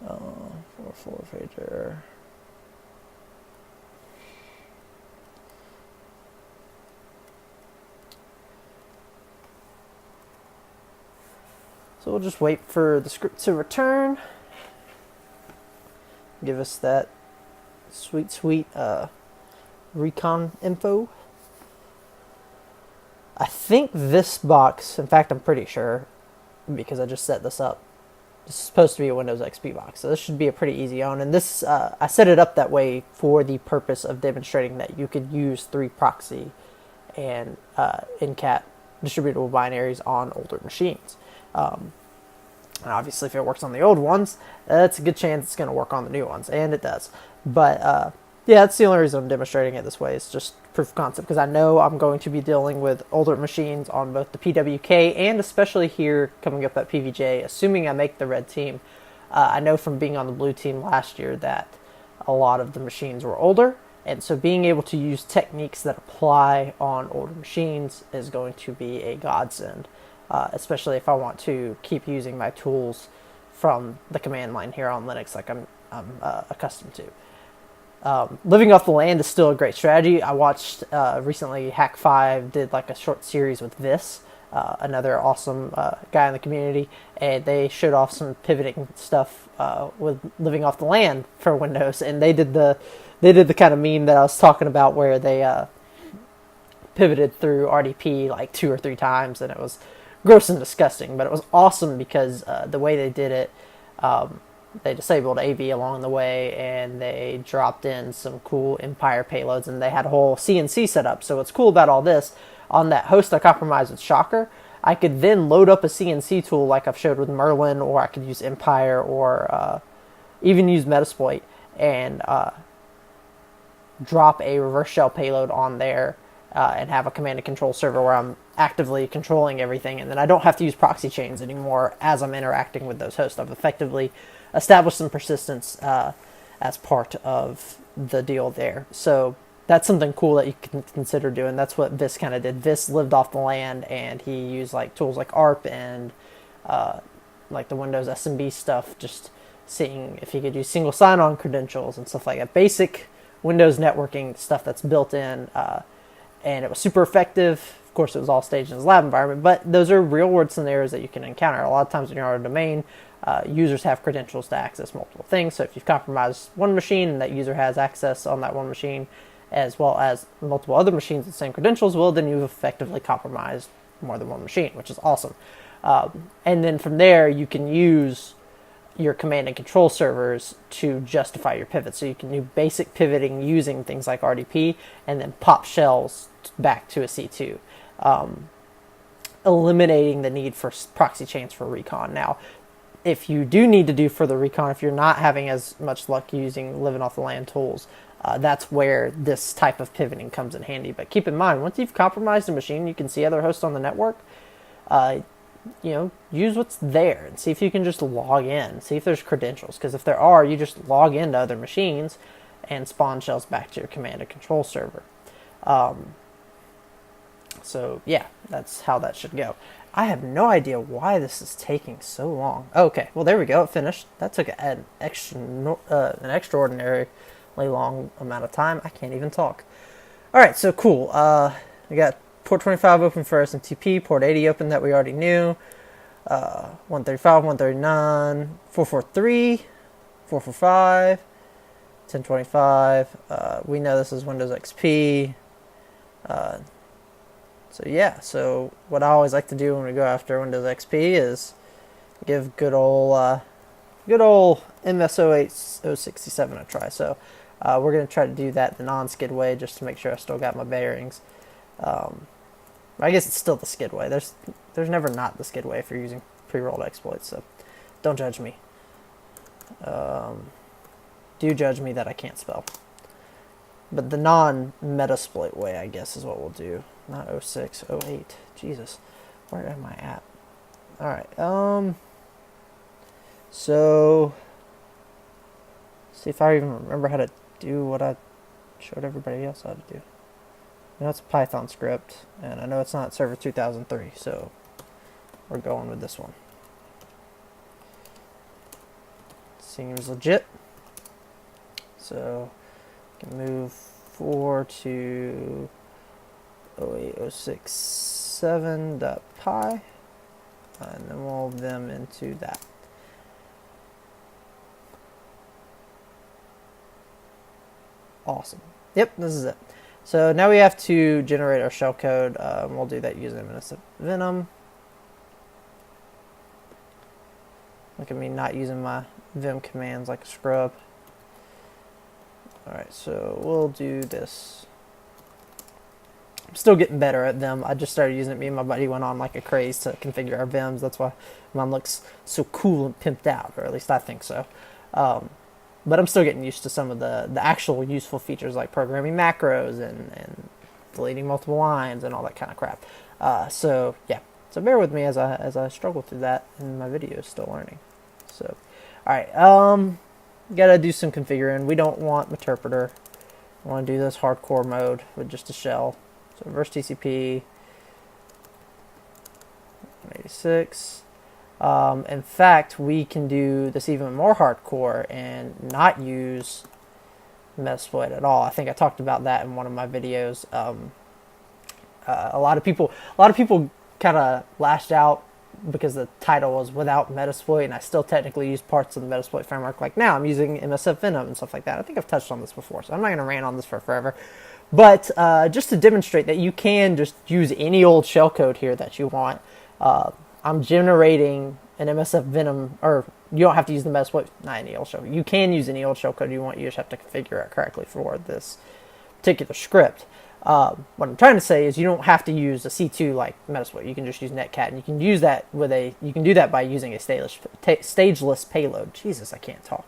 4-pager. So we'll just wait for the script to return. Give us that sweet Recon info. I think this box, in fact I'm pretty sure, because I just set this up, this is supposed to be a Windows XP box, so this should be a pretty easy on. And this, I set it up that way for the purpose of demonstrating that you could use 3Proxy and Netcat distributable binaries on older machines. And obviously, if it works on the old ones, it's a good chance it's going to work on the new ones, and it does. But yeah, that's the only reason I'm demonstrating it this way. It's just proof of concept, because I know I'm going to be dealing with older machines on both the PWK and especially here coming up at PVJ, assuming I make the red team. I know from being on the blue team last year that a lot of the machines were older, and so being able to use techniques that apply on older machines is going to be a godsend, especially if I want to keep using my tools from the command line here on Linux like I'm accustomed to. Living off the land is still a great strategy. I watched recently Hack5 did like a short series with this, another awesome guy in the community, and they showed off some pivoting stuff with living off the land for Windows, and they did the kind of meme that I was talking about where they pivoted through RDP like 2 or 3 times, and it was gross and disgusting, but it was awesome because the way they did it, they disabled AV along the way, and they dropped in some cool Empire payloads, and they had a whole CNC set up. So what's cool about all this, on that host I compromised with Shocker, I could then load up a CNC tool like I've showed with Merlin, or I could use Empire, or even use Metasploit, and drop a reverse shell payload on there, and have a command and control server where I'm actively controlling everything, and then I don't have to use proxy chains anymore as I'm interacting with those hosts. I've effectively established some persistence as part of the deal there. So that's something cool that you can consider doing. That's what Vis kind of did. Vis lived off the land, and he used like tools like ARP and like the Windows SMB stuff, just seeing if he could use single sign-on credentials and stuff like that. Basic Windows networking stuff that's built in, and it was super effective. Of course, it was all staged in his lab environment, but those are real-world scenarios that you can encounter. A lot of times when you're on a domain, users have credentials to access multiple things. So if you've compromised one machine and that user has access on that one machine, as well as multiple other machines with the same credentials, well, then you've effectively compromised more than one machine, which is awesome. And then from there, you can use your command and control servers to justify your pivot. So you can do basic pivoting using things like RDP, and then pop shells back to a C2, eliminating the need for proxy chains for Recon. Now, if you do need to do further Recon, if you're not having as much luck using living off the land tools, that's where this type of pivoting comes in handy. But keep in mind, once you've compromised a machine, you can see other hosts on the network. Use what's there and see if you can just log in, see if there's credentials. Because if there are, you just log into other machines and spawn shells back to your command and control server. So yeah, that's how that should go. I have no idea why this is taking so long. Okay, well there we go, it finished. That took an extraordinarily long amount of time. I can't even talk. Alright, so cool. We got port 25 open for SMTP, port 80 open that we already knew. 135, 139, 443, 445, 1025. We know this is Windows XP. So yeah, so what I always like to do when we go after Windows XP is give good old MS08067 a try. So we're going to try to do that the non-skid way, just to make sure I still got my bearings. I guess it's still the skid way. There's never not the skid way if you're using pre-rolled exploits, so don't judge me. Do judge me that I can't spell. But the non-Metasploit way, I guess, is what we'll do. Not 06, 08. Jesus. Where am I at? Alright, so see if I even remember how to do what I showed everybody else how to do. I know it's a Python script, and I know it's not Server 2003, so we're going with this one. Seems legit. So I can move 4 to 08067.py, and then we'll move them into that. Awesome. Yep, this is it. So now we have to generate our shellcode. We'll do that using Venom. Look at me not using my Vim commands like a scrub. Alright, so we'll do this. still getting better at them. I just started using it. Me and my buddy went on like a craze to configure our VIMs. That's why mine looks so cool and pimped out, or at least I think so. But I'm still getting used to some of the actual useful features like programming macros and deleting multiple lines and all that kind of crap. So yeah, so bear with me as I struggle through that, and my video is still learning. So, all right, gotta do some configuring. We don't want Meterpreter. I want to do this hardcore mode with just a shell. So reverse TCP 186. In fact, we can do this even more hardcore and not use Metasploit at all. I think I talked about that in one of my videos. A lot of people kind of lashed out because the title was without Metasploit, and I still technically use parts of the Metasploit framework. Like now, I'm using MSF Venom and stuff like that. I think I've touched on this before, so I'm not going to rant on this for forever. But just to demonstrate that you can just use any old shellcode here that you want. I'm generating an MSF Venom, or you don't have to use the Metasploit, not any old shellcode. You can use any old shellcode you want. You just have to configure it correctly for this particular script. What I'm trying to say is you don't have to use a C2 like Metasploit. You can just use Netcat, and you can use that you can do that by using a stageless payload. Jesus, I can't talk.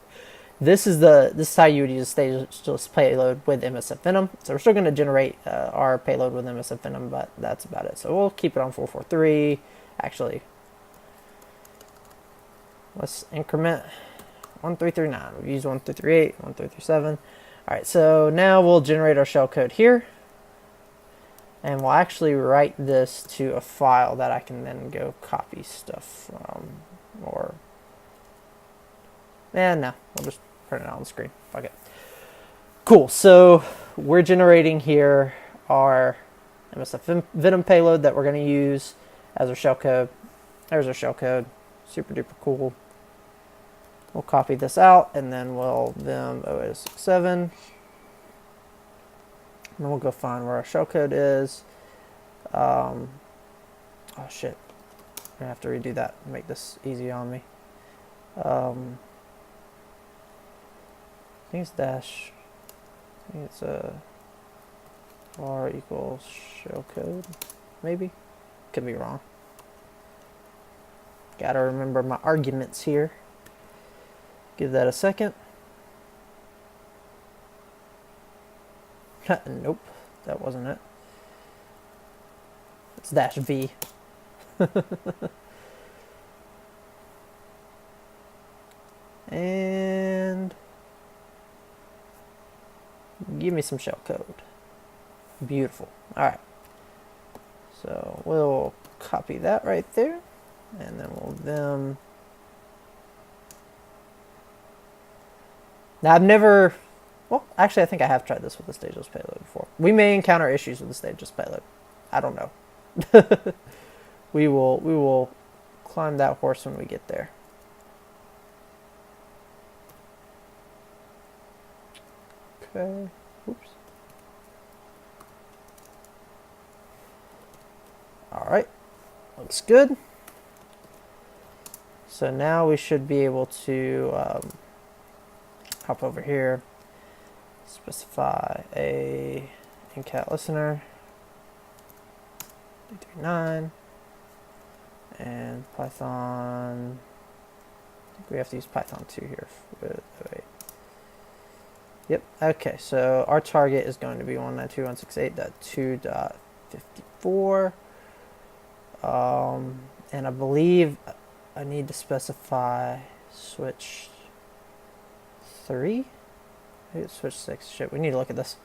This is how you would use a stageless payload with MSF Venom. So we're still going to generate our payload with MSF Venom, but that's about it. So we'll keep it on 443. Actually, let's increment 1339. We've used 1338, 1337. All right, so now we'll generate our shellcode here. And we'll actually write this to a file that I can then go copy stuff from. No, we'll just print it out on the screen. Fuck it. Cool, so we're generating here our MSF Venom payload that we're going to use as our shellcode. There's our shellcode. Super duper cool. We'll copy this out, and then we'll vim OS67. And then we'll go find where our shellcode is. Oh shit. I'm going to have to redo that and make this easy on me. I think it's dash. I think it's var equals shellcode. Maybe. Could be wrong. Gotta remember my arguments here. Give that a second. Nope, that wasn't it. It's dash V. And give me some shellcode. Beautiful. Alright. So we'll copy that right there. And then we'll vim. Now I've never, well, actually I think I have tried this with the stageless payload before. We may encounter issues with the stageless payload. I don't know. We will climb that horse when we get there. Okay. Oops. All right. Looks good. So now we should be able to hop over here, specify a ncat listener 339 and Python. I think we have to use Python 2 here. Wait. Yep. Okay. So our target is going to be 192.168.2.54. And I believe I need to specify switch 3. Maybe it's switch 6. Shit, we need to look at this.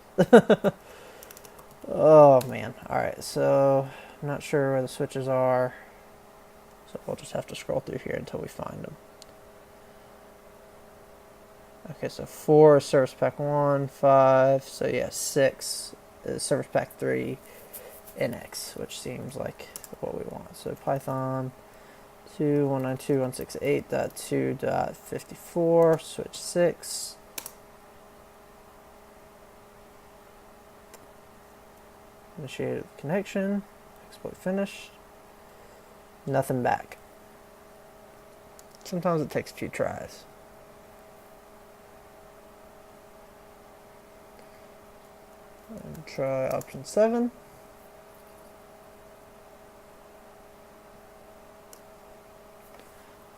Oh man. Alright, so I'm not sure where the switches are. So we'll just have to scroll through here until we find them. Okay, so 4 is service pack 1, 5, so yeah, 6 is service pack 3 NX, which seems like what we want. So Python 2 192.168.2.54, switch 6. Initiated connection, exploit finished. Nothing back. Sometimes it takes a few tries. And try option 7.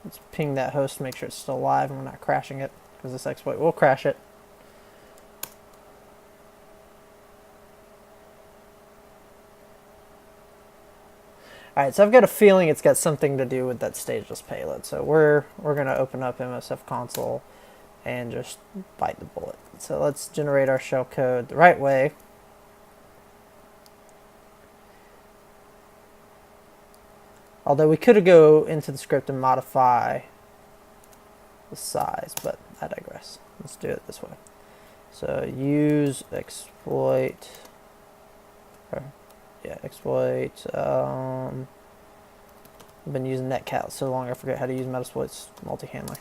Let's ping that host to make sure it's still alive and we're not crashing it, because this exploit will crash it. Alright, so I've got a feeling it's got something to do with that stageless payload. So we're going to open up MSF console and just bite the bullet. So let's generate our shell code the right way. Although we could go into the script and modify the size, but I digress. Let's do it this way. So use exploit, exploit. I've been using Netcat so long I forget how to use Metasploit's multi-handler.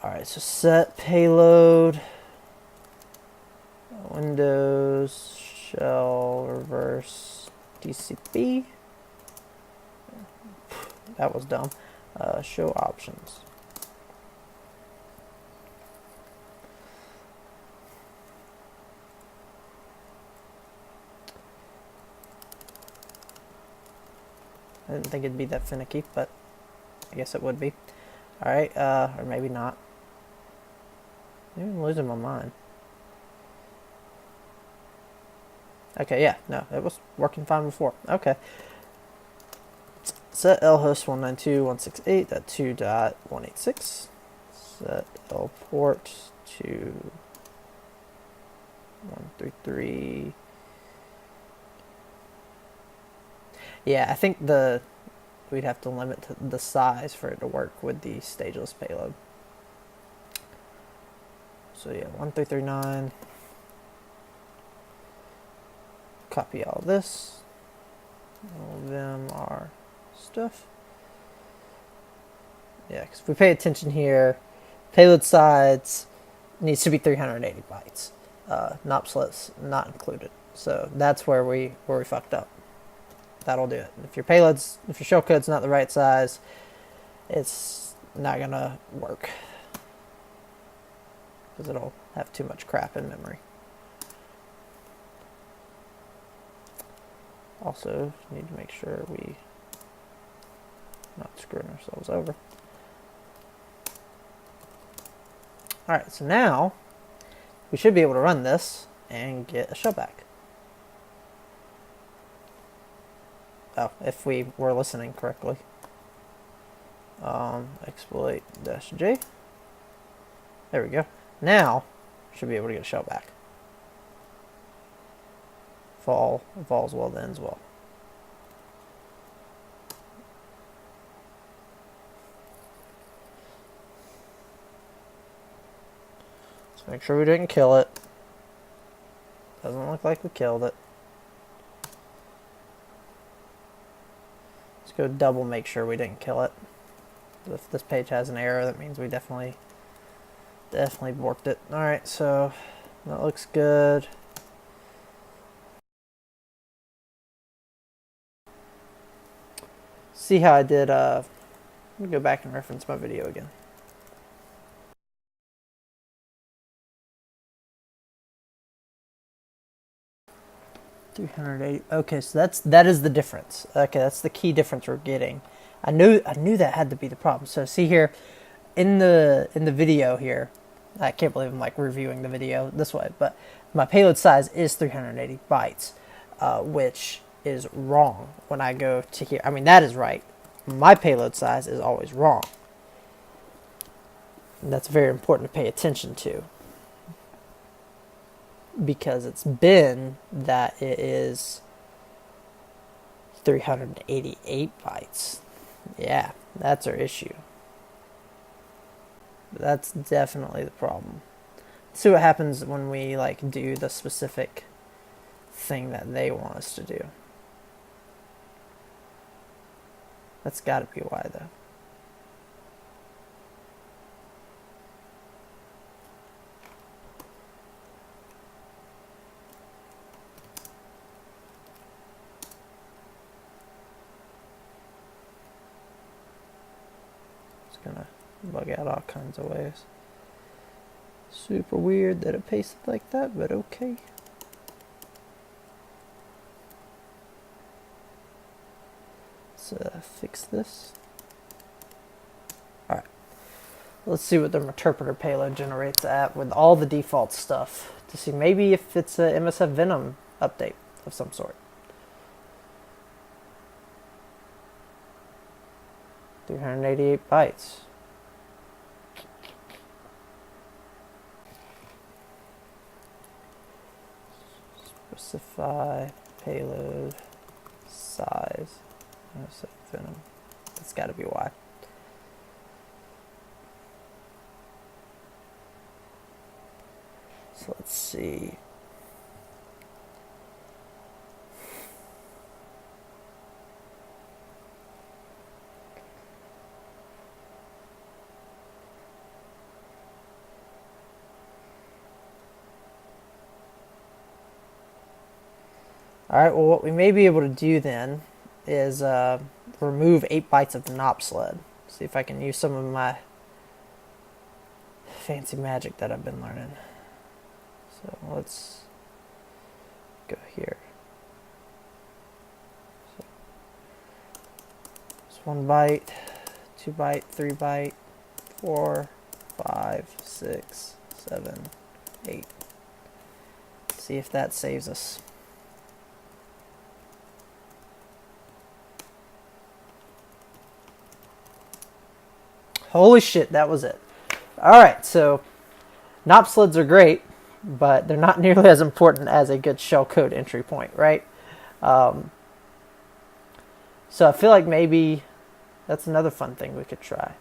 Alright, so set payload, Windows, shell, reverse, TCP. That was dumb. Show options. I didn't think it'd be that finicky, but I guess it would be. Alright, or maybe not. Maybe I'm losing my mind. Okay, yeah, no, it was working fine before. Okay. Set lhost 192.168.2.186. Set lport to 133. Yeah, I think we'd have to limit the size for it to work with the stageless payload. So yeah, 1339. Copy all this. All of them are stuff. Yeah, because if we pay attention here, payload size needs to be 380 bytes. Nop slips not included. So that's where we fucked up. That'll do it. If your shellcode's not the right size, it's not gonna work because it'll have too much crap in memory. Also, need to make sure we not screwing ourselves over. Alright, so now we should be able to run this and get a shellback. Oh, if we were listening correctly. Exploit-J. There we go. Now, should be able to get a shellback. If all's well, then ends well. Let's make sure we didn't kill it. Doesn't look like we killed it. Let's go double make sure we didn't kill it. If this page has an error, that means we definitely borked it. Alright, so that looks good. See how I did, let me go back and reference my video again. $380. Okay, so that is the difference. Okay, that's the key difference we're getting. I knew that had to be the problem. So see here, in the video here, I can't believe I'm like reviewing the video this way, but my payload size is 380 bytes, which is wrong when I go to here. I mean, that is right. My payload size is always wrong. And that's very important to pay attention to, because it's been that it is 388 bytes. Yeah, that's our issue. That's definitely the problem. Let's see what happens when we like do the specific thing that they want us to do. That's got to be why, though. It's gonna bug out all kinds of ways. Super weird that it pasted like that, but okay. Let's fix this. Let's see what the interpreter payload generates at with all the default stuff to see maybe if it's a MSF Venom update of some sort. 388 bytes. Specify payload size. MSF Venom. That's got to be why. So let's see. Alright, well what we may be able to do then is remove 8 bytes of Nmap sled. See if I can use some of my fancy magic that I've been learning. So let's go here. So it's 1 byte, 2 byte, 3 byte, 4, 5, 6, 7, 8. See if that saves us. Holy shit, that was it. Alright, so Nmap sleds are great, but they're not nearly as important as a good shellcode entry point, right? So I feel like maybe that's another fun thing we could try.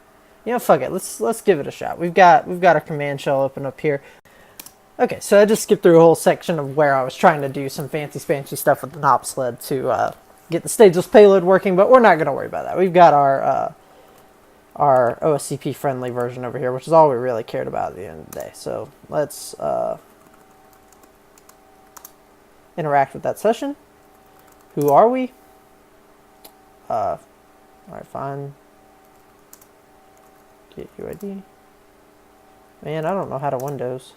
You know, fuck it. Let's give it a shot. We've got our command shell open up here. Okay, so I just skipped through a whole section of where I was trying to do some fancy spancy stuff with the Nmap sled to get the stageless payload working, but we're not going to worry about that. We've got our OSCP friendly version over here, which is all we really cared about at the end of the day. So let's interact with that session. Who are we? Alright, fine. Get UID. Man, I don't know how to Windows.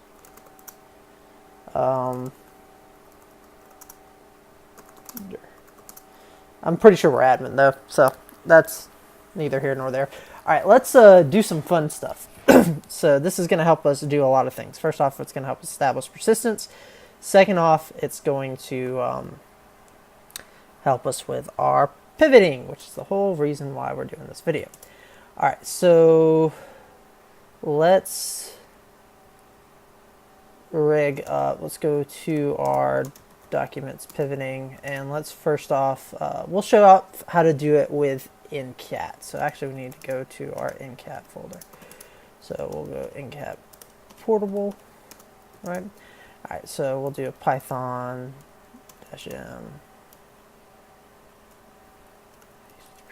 I'm pretty sure we're admin though, so that's neither here nor there. Alright, let's do some fun stuff. So this is going to help us do a lot of things. First off, it's going to help us establish persistence. Second off, it's going to help us with our pivoting, which is the whole reason why we're doing this video. Alright, so let's rig up. Let's go to our documents pivoting, and let's first off, we'll show out how to do it with Netcat. So actually we need to go to our Netcat folder. So we'll go Netcat portable, right? Alright, so we'll do a Python -m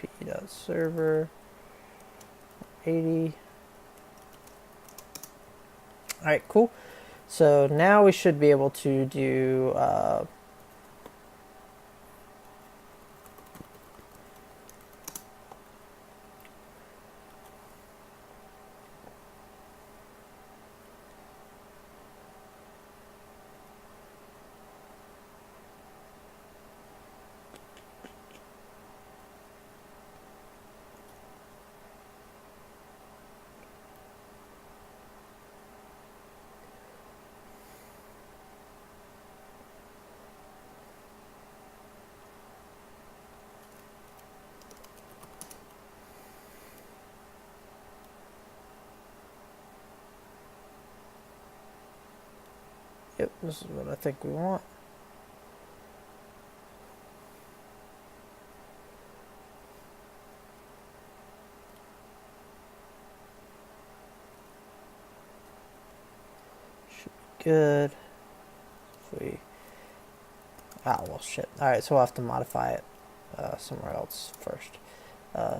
http.server 80. Alright, cool. So now we should be able to do yep, this is what I think we want. Should be good. If we... Ah, well, shit. Alright, so we'll have to modify it somewhere else first.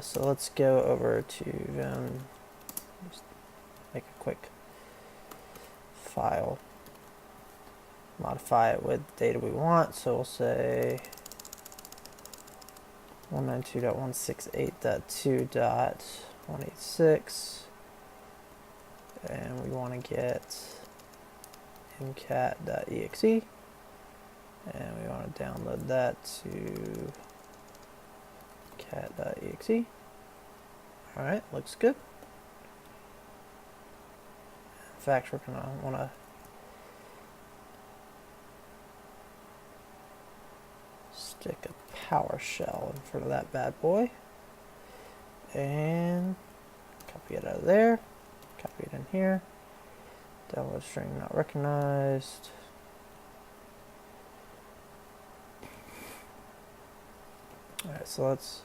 So let's go over to Vim. Just make a quick file. Modify it with the data we want. So we'll say 192.168.2.186, and we want to get mcat.exe, and we want to download that to cat.exe. Alright, looks good. In fact, we're gonna want to stick a PowerShell in front of that bad boy, and copy it out of there, copy it in here. Download string not recognized. Alright, so let's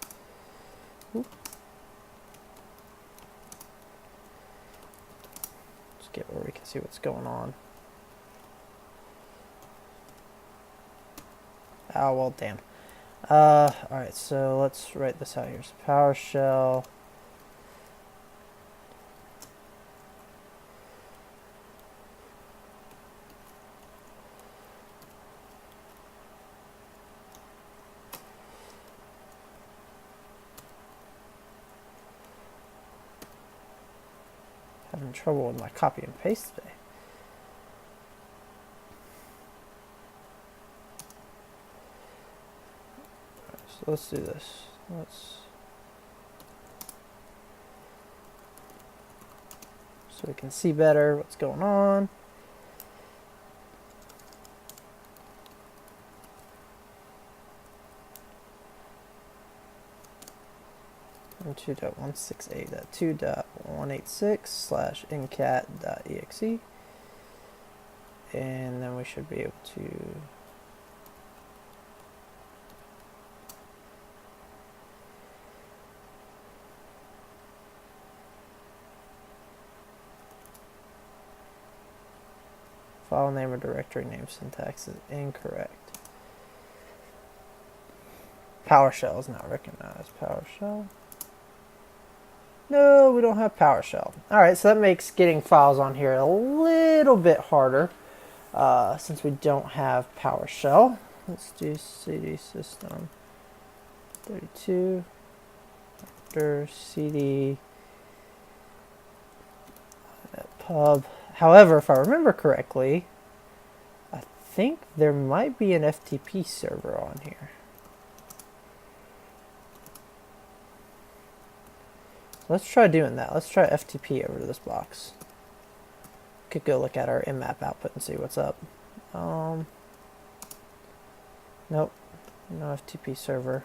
get where we can see what's going on. Oh, well, damn. Alright, so let's write this out here. So PowerShell. Having trouble with my copy and paste today. Alright, so let's do this. So we can see better what's going on. And 2.168.2.186/encat.exe, and then we should be able to file name or directory name syntax is incorrect. PowerShell is not recognized. PowerShell. No, we don't have PowerShell. Alright, so that makes getting files on here a little bit harder since we don't have PowerShell. Let's do cd system 32 after cd pub. However, if I remember correctly, I think there might be an FTP server on here. Let's try doing that. Let's try FTP over to this box. Could go look at our Nmap output and see what's up. Nope, no FTP server.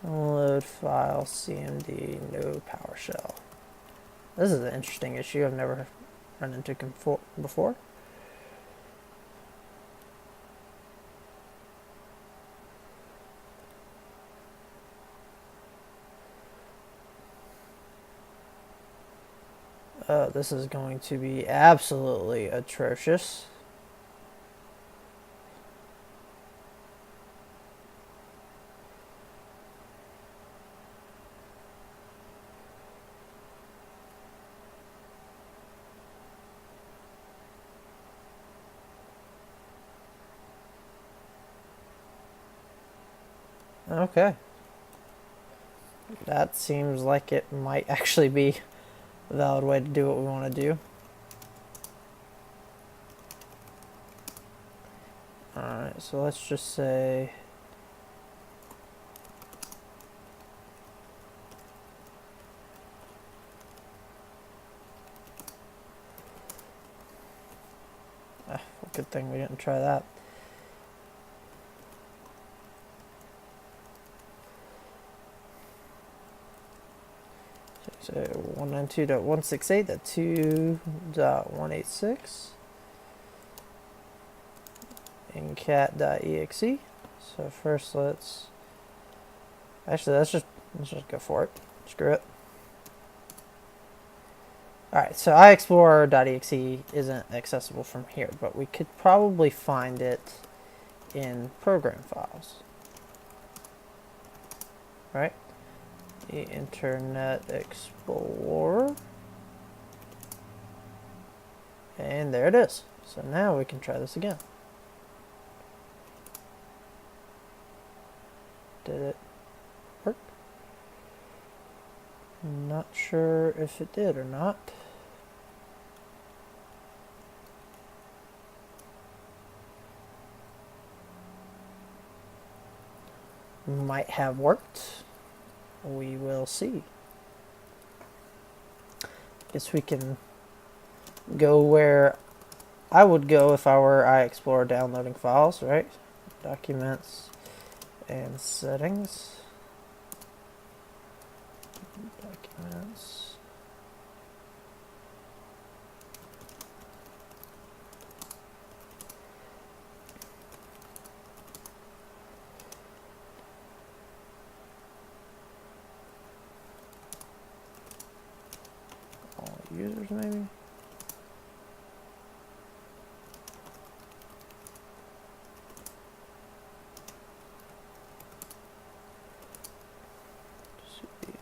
Download file cmd, no PowerShell. This is an interesting issue I've never run into before. This is going to be absolutely atrocious. Okay. That seems like it might actually be a valid way to do what we want to do. Alright, so let's just say good thing we didn't try that. So 192.168.2.186 encat.exe. So first let's just go for it. Screw it. Alright, so iExplorer.exe isn't accessible from here, but we could probably find it in program files. Right? The Internet Explorer. And there it is. So now we can try this again. Did it work? Not sure if it did or not. might have worked. We will see. Guess we can go where I would go if I were iExplorer downloading files, right? Documents and settings. Documents. All users, maybe.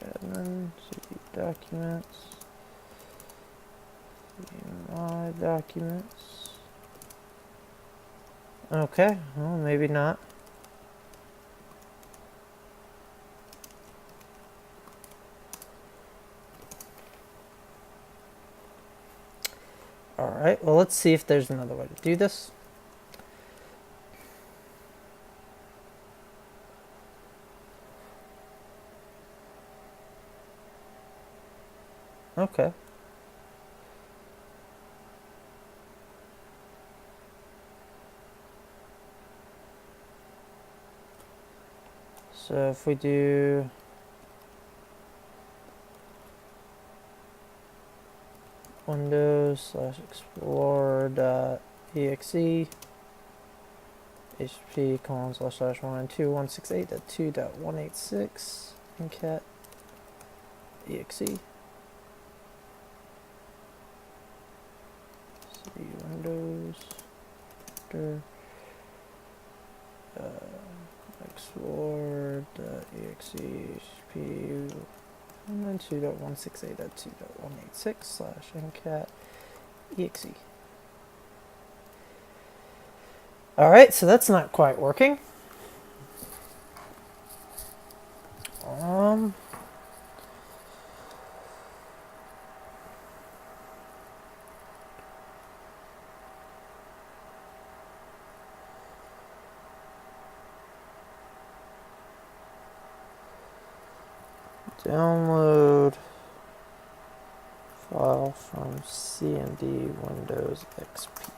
Admin, cd documents, my documents. Okay, well, maybe not. Alright, well, let's see if there's another way to do this. Okay. So if we do Windows/Explorer.exe http://192.168.2.186 Netcat exe Windows Explorer.exe http 192.168.2.186 /Netcat exe. Alright, so that's not quite working. Download file from CMD Windows XP.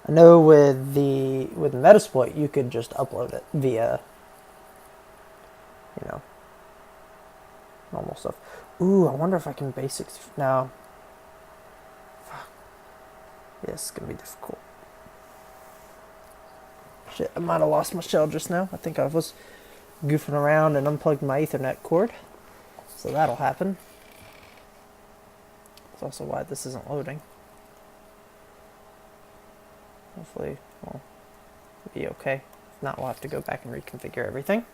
I know with Metasploit you could just upload it via, normal stuff. Ooh, I wonder if I can basics now. Yeah, it's gonna be difficult. Shit, I might have lost my shell just now. I think I was goofing around and unplugged my Ethernet cord. So that'll happen. That's also why this isn't loading. Hopefully, well, it'll be okay. If not, we'll have to go back and reconfigure everything.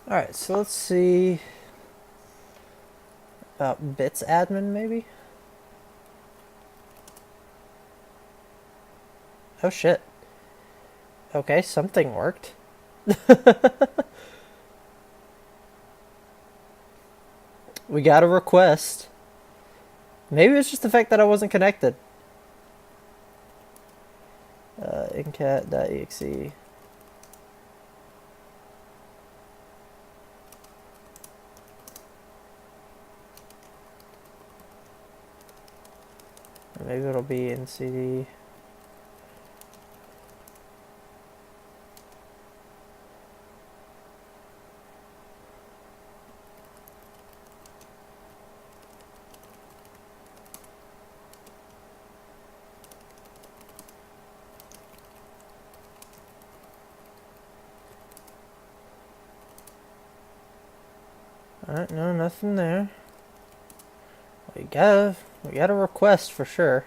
Alright, so let's see about Bitsadmin maybe? Oh shit. Okay, something worked. We got a request. Maybe it's just the fact that I wasn't connected. Ncat.exe. Maybe it'll be in CD. Alright, no, nothing there. We got a request for sure.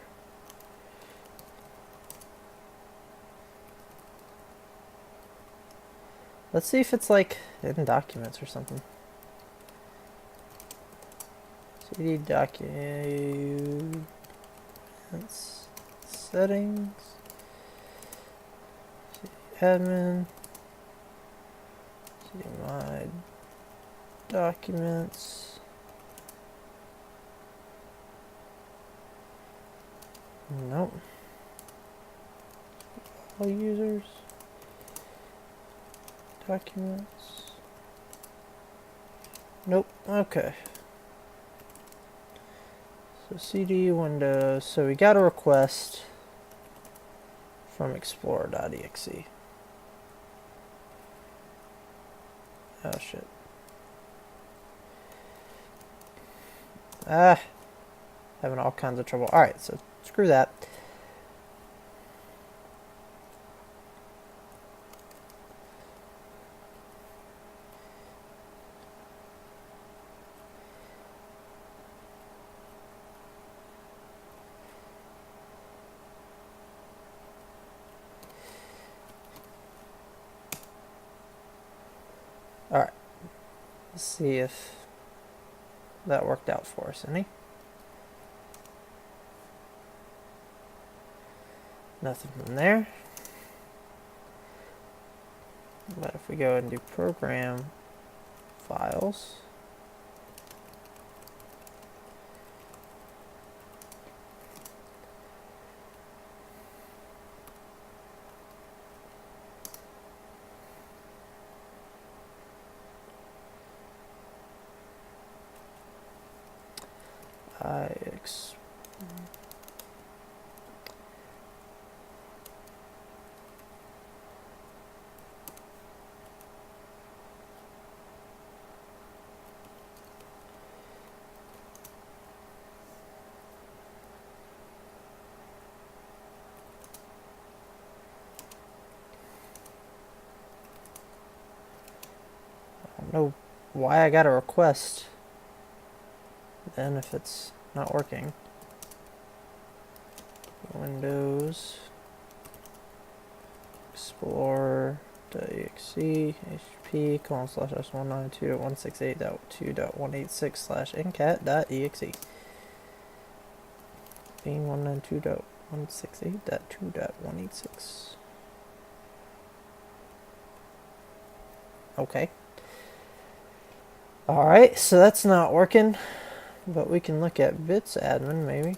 Let's see if it's like in documents or something. CD documents settings. CD admin. CD my documents. Nope. All users. Documents. Nope. Okay. So CD Windows. So we got a request from explorer.exe. Oh shit. Having all kinds of trouble. Alright, so screw that. Alright. Let's see if that worked out for us, any? Nothing from there. But if we go and do program files, I don't know why I got a request then if it's not working. Windows Explorer.exe hp :/192.168.2.186/ncat.exe being 192.168.2.186. Okay. Alright, so that's not working, but we can look at Bitsadmin maybe.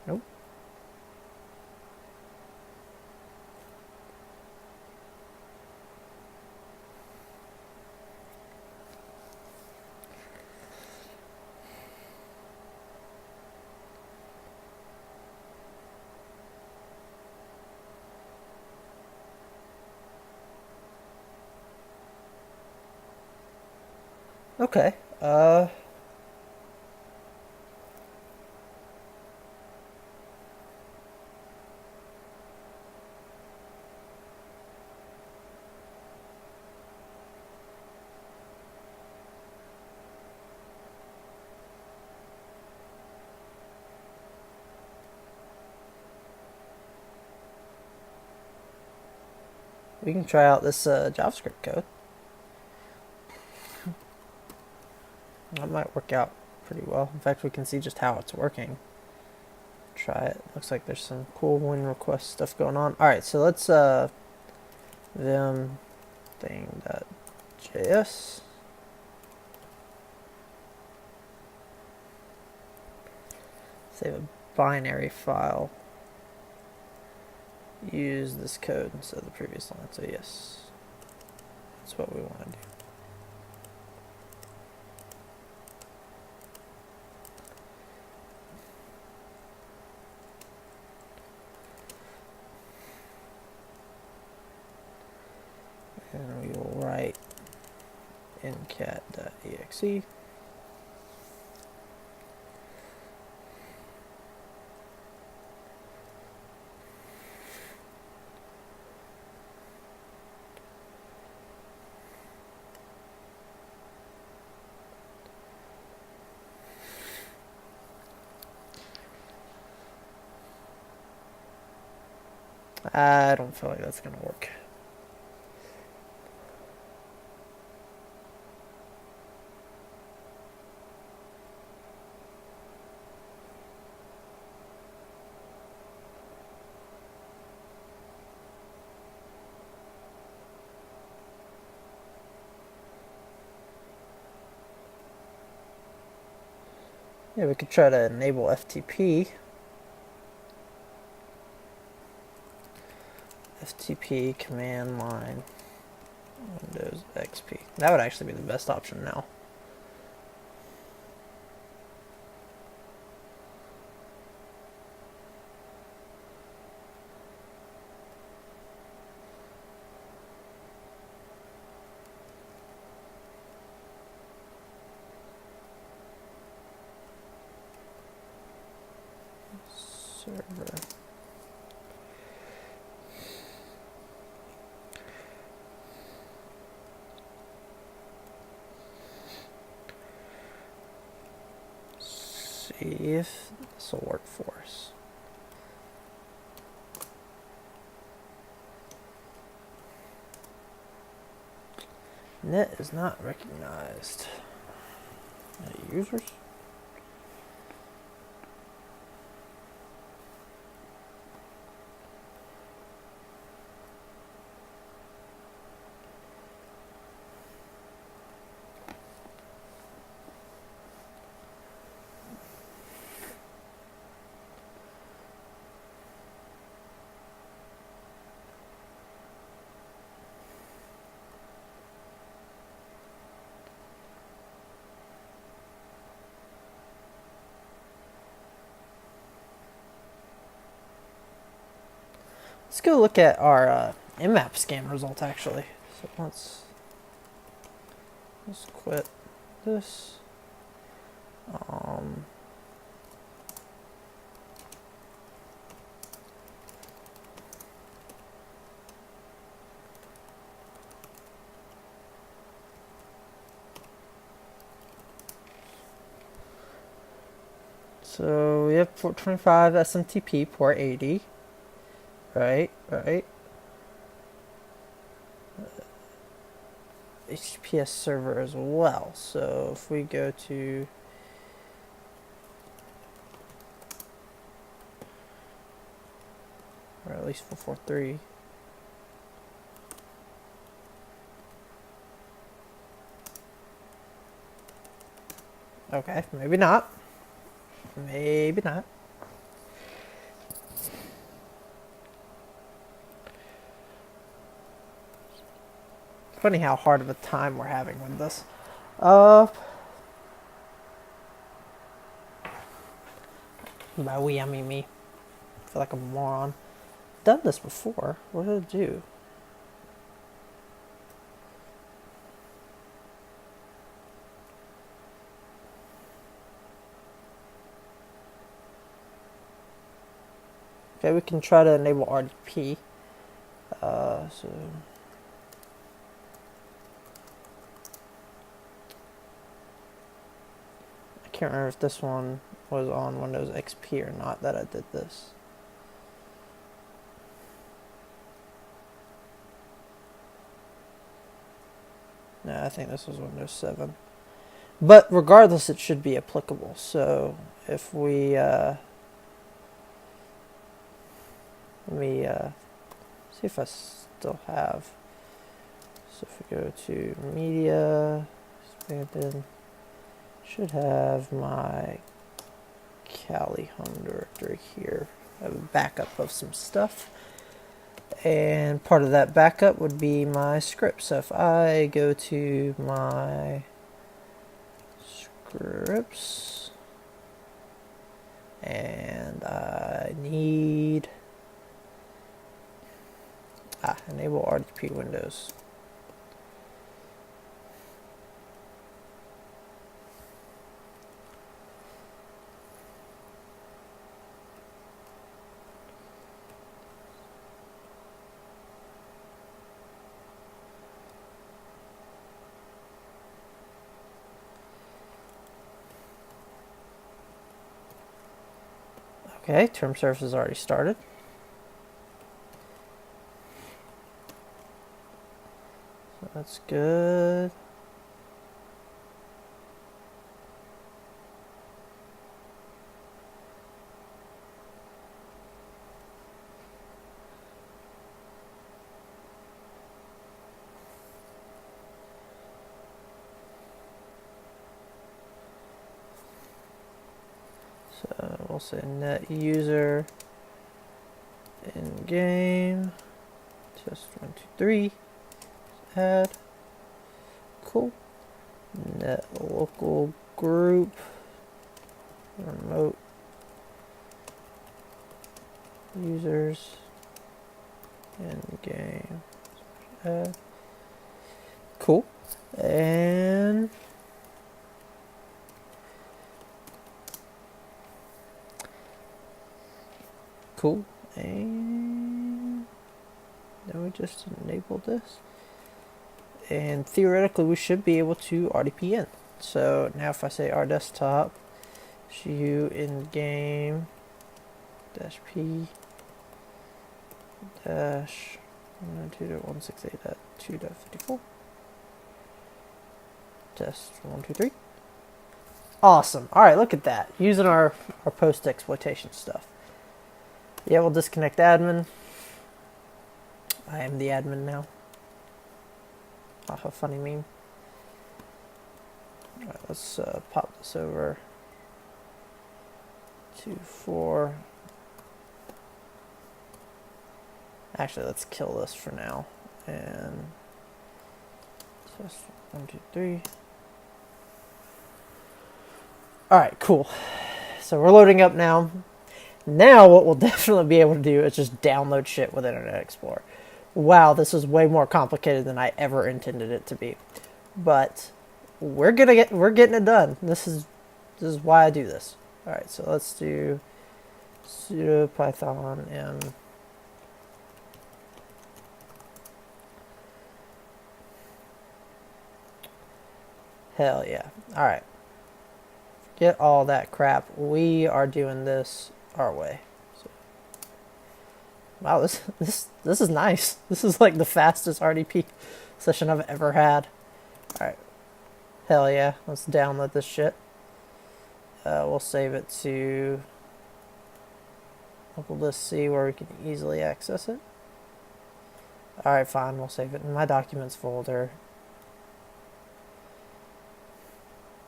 Nope. Okay. We can try out this JavaScript code. That might work out pretty well. In fact, we can see just how it's working. Try it. Looks like there's some cool win request stuff going on. Alright, so let's vim thing.js. Save a binary file. Use this code instead of the previous line. So yes, that's what we want to do. And we will write ncat.exe. I don't feel like that's going to work. Yeah, we could try to enable FTP. FTP command line Windows XP. That would actually be the best option now. Server. See if this will work for us. Net is not recognized. Users? Let's go look at our Nmap scan result actually. So let's quit this. So we have port 25 SMTP, port 80. Right. HTTPS server as well. So if we go to or at least 443. Okay, maybe not. Maybe not. Funny how hard of a time we're having with this. By we, I mean me. I feel like a moron. Done this before. What did it do? Okay, we can try to enable RDP. So I can't remember if this one was on Windows XP or not that I did this. No, I think this was Windows 7. But regardless, it should be applicable. So if we let me see if I still have. So if we go to media, expanded, should have my Kali home directory here. I have a backup of some stuff. And part of that backup would be my script. So if I go to my scripts and I need enable RDP Windows. Okay, term service has already started. So that's good. So we'll say net user in game test 1 2 3 add. Cool. Net local group remote users in game add. Cool. And cool. And then we just enable this. And theoretically, we should be able to RDP in. So now if I say our desktop, shu in game dash p dash 192.168.2.54 test 1 2 3. Awesome. All right, look at that. Using our post-exploitation stuff. Yeah, we'll disconnect admin. I am the admin now. Off a funny meme. All right, let's pop this over to 4. Actually, let's kill this for now. And test 1 2 3. All right, cool. So we're loading up now. Now what we'll definitely be able to do is just download shit with Internet Explorer. Wow, this is way more complicated than I ever intended it to be. But we're getting it done. This is why I do this. All right, so let's do sudo python m hell yeah. All right. Get all that crap. We are doing this our way. So, wow, this is nice. This is like the fastest RDP session I've ever had. All right, hell yeah, let's download this shit. We'll save it to local disk C where we can easily access it. All right, fine. We'll save it in my documents folder.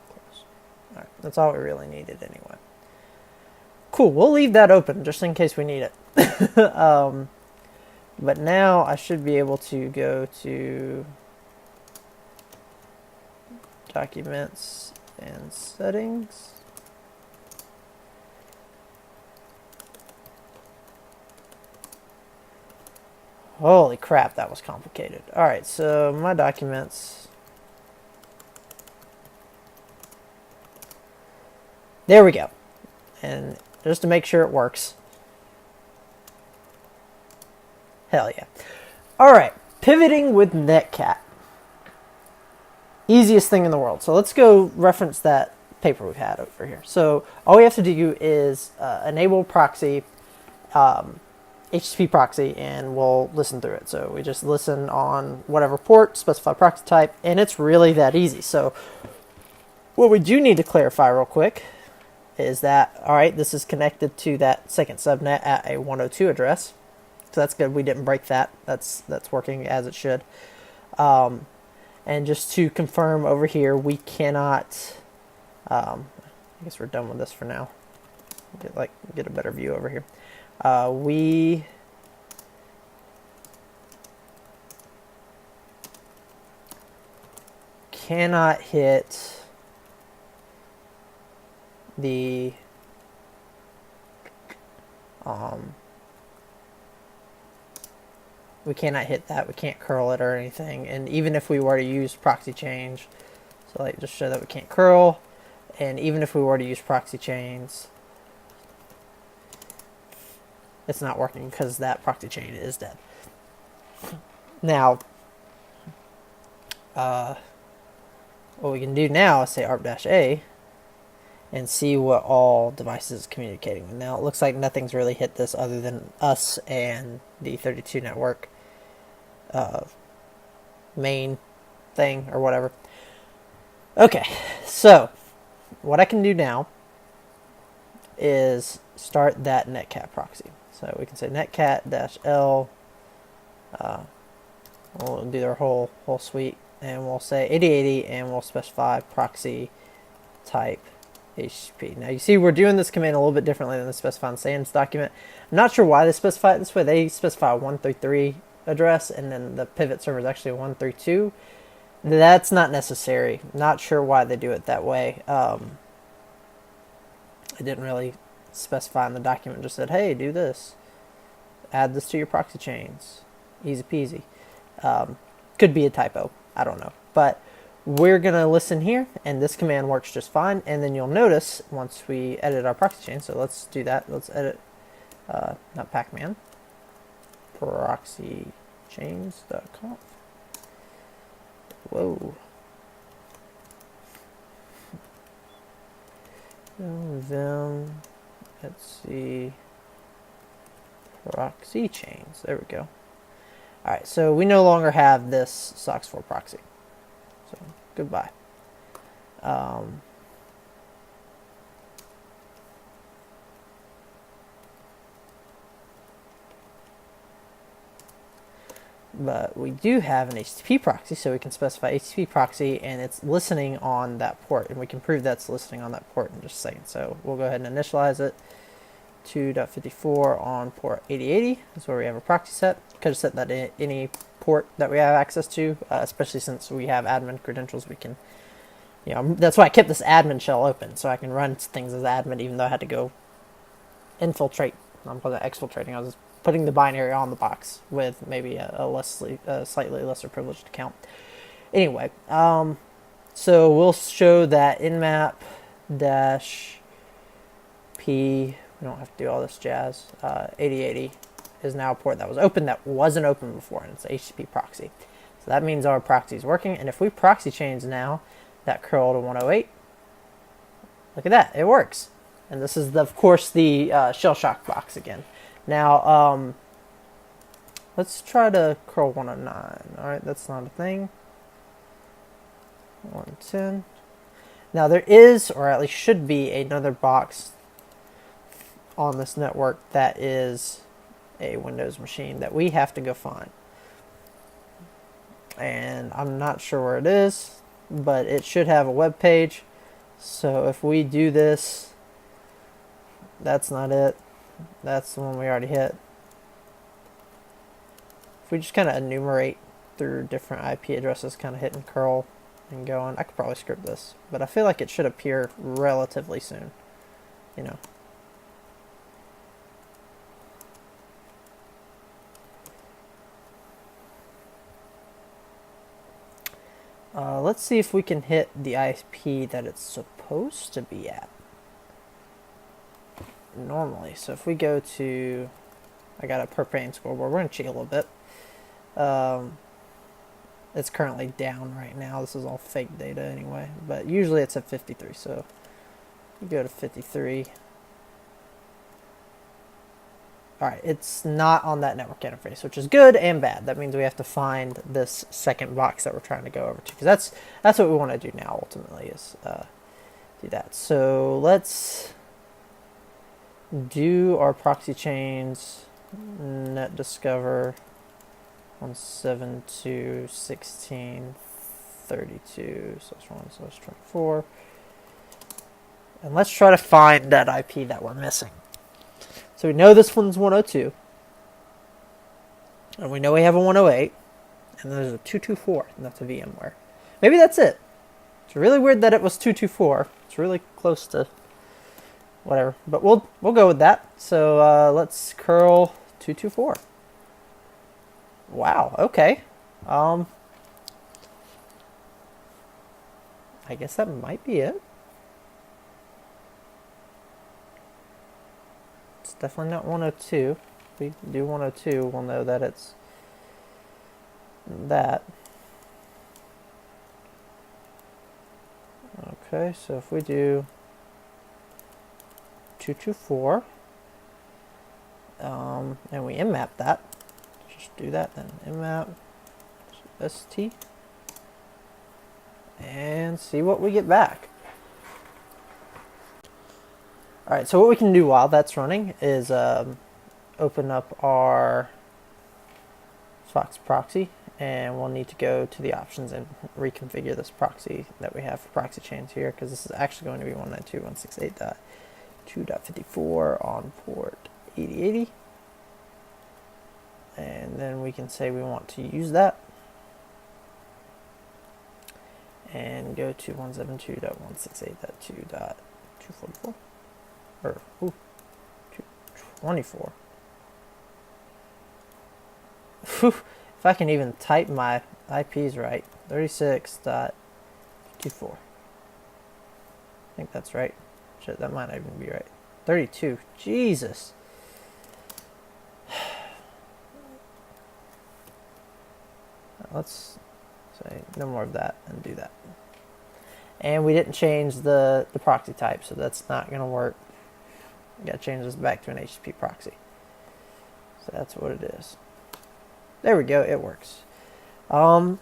Close. All right, that's all we really needed anyway. Cool, we'll leave that open just in case we need it. But now I should be able to go to documents and settings. Holy crap, that was complicated. All right, so my documents. There we go. And just to make sure it works. Hell yeah. All right, pivoting with Netcat. Easiest thing in the world. So let's go reference that paper we've had over here. So all we have to do is enable proxy, HTTP proxy, and we'll listen through it. So we just listen on whatever port, specify proxy type, and it's really that easy. So What we do need to clarify real quick is that, all right, this is connected to that second subnet at a 102 address. So that's good. We didn't break that. That's working as it should. And just to confirm over here, we cannot, I guess we're done with this for now. Get a better view over here. We cannot hit the we cannot hit that. We can't curl it or anything. And even if we were to use proxy change, so like just show that we can't curl, and even if we were to use proxy chains, it's not working because that proxy chain is dead. Now, what we can do now is say arp-a and see what all devices is communicating with. Now it looks like nothing's really hit this other than us and the 32 network main thing or whatever. Okay, so what I can do now is start that Netcat proxy. So we can say netcat-l, we'll do their whole suite, and we'll say 8080, and we'll specify proxy type HTTP. Now you see we're doing this command a little bit differently than the specify in SANS document. I'm not sure why they specify it this way. They specify a 133 address, and then the pivot server is actually a 132. That's not necessary. Not sure why they do it that way. I didn't really specify in the document. Just said, hey, do this. Add this to your proxy chains. Easy peasy. Could be a typo. I don't know. But we're going to listen here, and this command works just fine. And then you'll notice once we edit our proxy chain, so let's do that. Let's edit, not Pacman, proxychains.conf. Whoa. Then, let's see, proxy chains. There we go. Alright, so we no longer have this SOCKS4 proxy. So, goodbye. But we do have an HTTP proxy, so we can specify HTTP proxy, and it's listening on that port, and we can prove that's listening on that port in just a second. So we'll go ahead and initialize it. 2.54 on port 8080. That's where we have a proxy set. Could have set that in any port that we have access to, especially since we have admin credentials. We can, you know, that's why I kept this admin shell open, so I can run things as admin, even though I had to go infiltrate. I'm calling it exfiltrating. I was putting the binary on the box with maybe a slightly lesser privileged account. Anyway, so we'll show that nmap dash p. We don't have to do all this jazz. 8080 is now a port that was open that wasn't open before, and it's an HTTP proxy. So that means our proxy is working. And if we proxy change now, that curl to 108, look at that, it works. And this is, of course, the Shellshock box again. Now, let's try to curl 109. All right, that's not a thing. 110. Now there is, or at least should be, another box on this network that is a Windows machine that we have to go find. And I'm not sure where it is, but it should have a web page. So if we do this, that's not it. That's the one we already hit. If we just kind of enumerate through different IP addresses, kind of hitting curl and going, I could probably script this, but I feel like it should appear relatively soon, you know. Let's see if we can hit the IP that it's supposed to be at normally. So if we go to, I got a propane scoreboard, we're going to cheat a little bit. It's currently down right now. This is all fake data anyway, but usually it's at 53. So we go to 53. Alright, it's not on that network interface, which is good and bad. That means we have to find this second box that we're trying to go over to, because that's what we want to do now ultimately, is do that. So let's do our proxy chains net discover on 7.2.16.32/1/24. And let's try to find that IP that we're missing. So we know this one's 102. And we know we have a 108. And then there's a 224, and that's a VMware. Maybe that's it. It's really weird that it was 224. It's really close to whatever. But we'll go with that. So let's curl 224. Wow, okay. I guess that might be it. It's definitely not 102. If we do 102, we'll know that it's that. Okay, so if we do 224, and we Nmap that, just do that then, Nmap st, and see what we get back. Alright, so what we can do while that's running is open up our Fox proxy, and we'll need to go to the options and reconfigure this proxy that we have for proxy chains here, because this is actually going to be 192.168.2.54 on port 8080. And then we can say we want to use that and go to 172.168.2.244 or 224. If I can even type my IPs right, 36.24. I think that's right. Shit, that might not even be right. 32. Jesus. Let's say no more of that and do that. And we didn't change the proxy type, so that's not going to work. We got to change this back to an HTTP proxy. So that's what it is. There we go, it works. So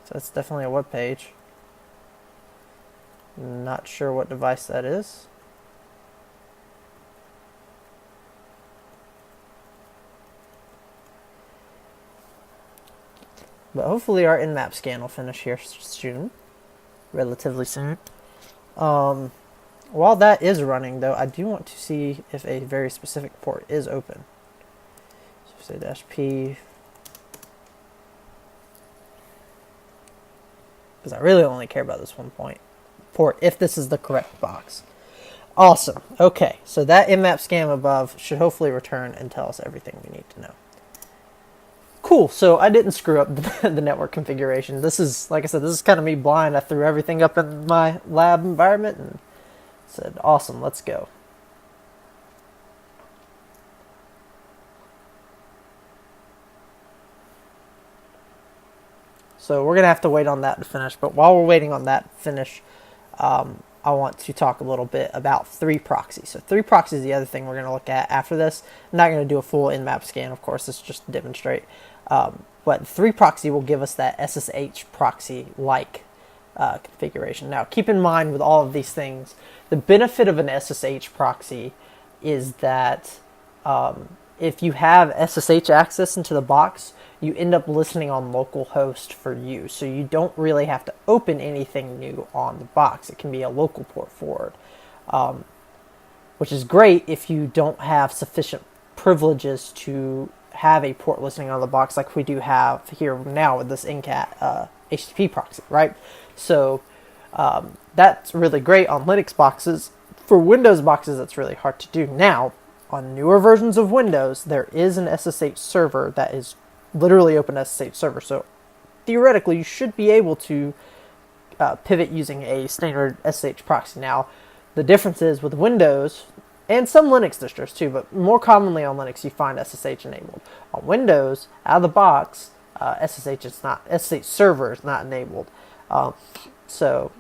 that's definitely a web page. Not sure what device that is. But hopefully our Nmap scan will finish here soon. Relatively soon. While that is running, though, I do want to see if a very specific port is open. So say -p, because I really only care about this one port, if this is the correct box. Awesome. Okay, so that Nmap scan above should hopefully return and tell us everything we need to know. Cool, so I didn't screw up the network configuration. This is, like I said, this is kind of me blind. I threw everything up in my lab environment and said, awesome, let's go. So we're going to have to wait on that to finish. But while we're waiting on that to finish, I want to talk a little bit about 3 proxies. So 3 proxies is the other thing we're going to look at after this. I'm not going to do a full Nmap scan, of course. It's just to demonstrate. But 3 proxy will give us that SSH proxy-like configuration. Now, keep in mind with all of these things, the benefit of an SSH proxy is that if you have SSH access into the box, you end up listening on localhost for you. So you don't really have to open anything new on the box. It can be a local port forward, which is great if you don't have sufficient privileges to have a port listening on the box like we do have here now with this Netcat HTTP proxy, right? So that's really great on Linux boxes. For Windows boxes, that's really hard to do. Now, on newer versions of Windows, there is an SSH server that is literally open SSH server. So theoretically, you should be able to pivot using a standard SSH proxy. Now, the difference is with Windows, and some Linux distros too, but more commonly on Linux, you find SSH enabled. On Windows, out of the box, SSH server is not enabled. So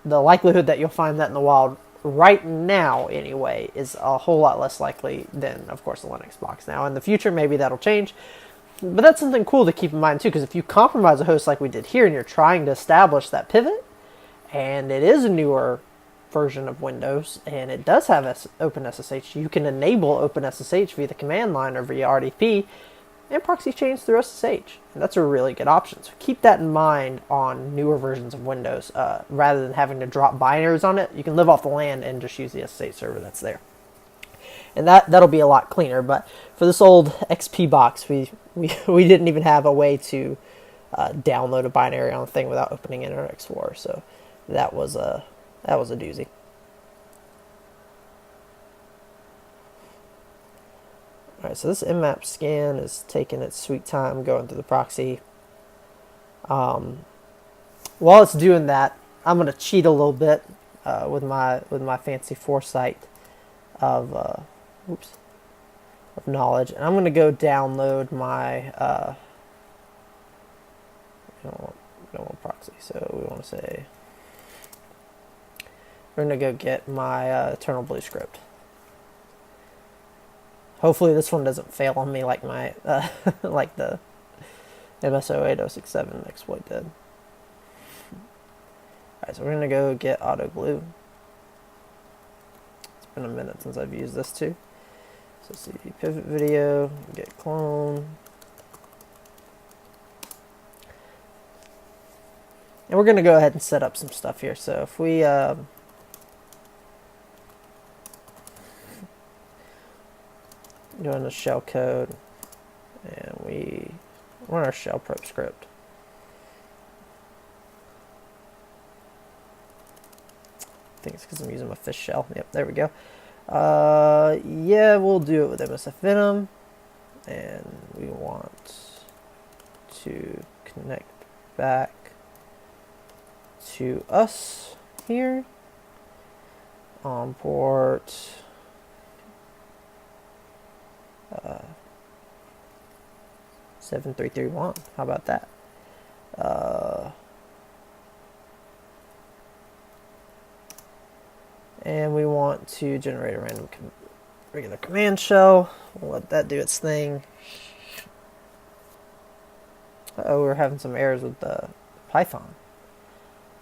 the likelihood that you'll find that in the wild right now, anyway, is a whole lot less likely than, of course, the Linux box. Now, in the future, maybe that'll change. But that's something cool to keep in mind too, because if you compromise a host like we did here and you're trying to establish that pivot, and it is a newer version of Windows and it does have OpenSSH, you can enable OpenSSH via the command line or via RDP and proxy chains through SSH. And that's a really good option. So keep that in mind on newer versions of Windows. Rather than having to drop binaries on it, you can live off the land and just use the SSH server that's there. And that'll be a lot cleaner. But for this old XP box, we didn't even have a way to download a binary on the thing without opening Internet Explorer. So that was a doozy. Alright, so this Nmap scan is taking its sweet time going through the proxy. While it's doing that, I'm going to cheat a little bit with my fancy foresight of knowledge, and I'm going to go download my we don't want proxy, so we want to say we're going to go get my EternalBlue script. Hopefully this one doesn't fail on me like my like the MS08067 exploit did. Alright, so we're going to go get AutoGlue. It's been a minute since I've used this too. So cd pivot video, get clone. And we're going to go ahead and set up some stuff here. So if we doing the shell code and we run our shell probe script. I think it's because I'm using my fish shell. Yep, there we go. Yeah, we'll do it with MSF Venom, and we want to connect back to us here on port 7331. How about that? And we want to generate a random regular command shell. We'll let that do its thing. Uh-oh, we're having some errors with Python.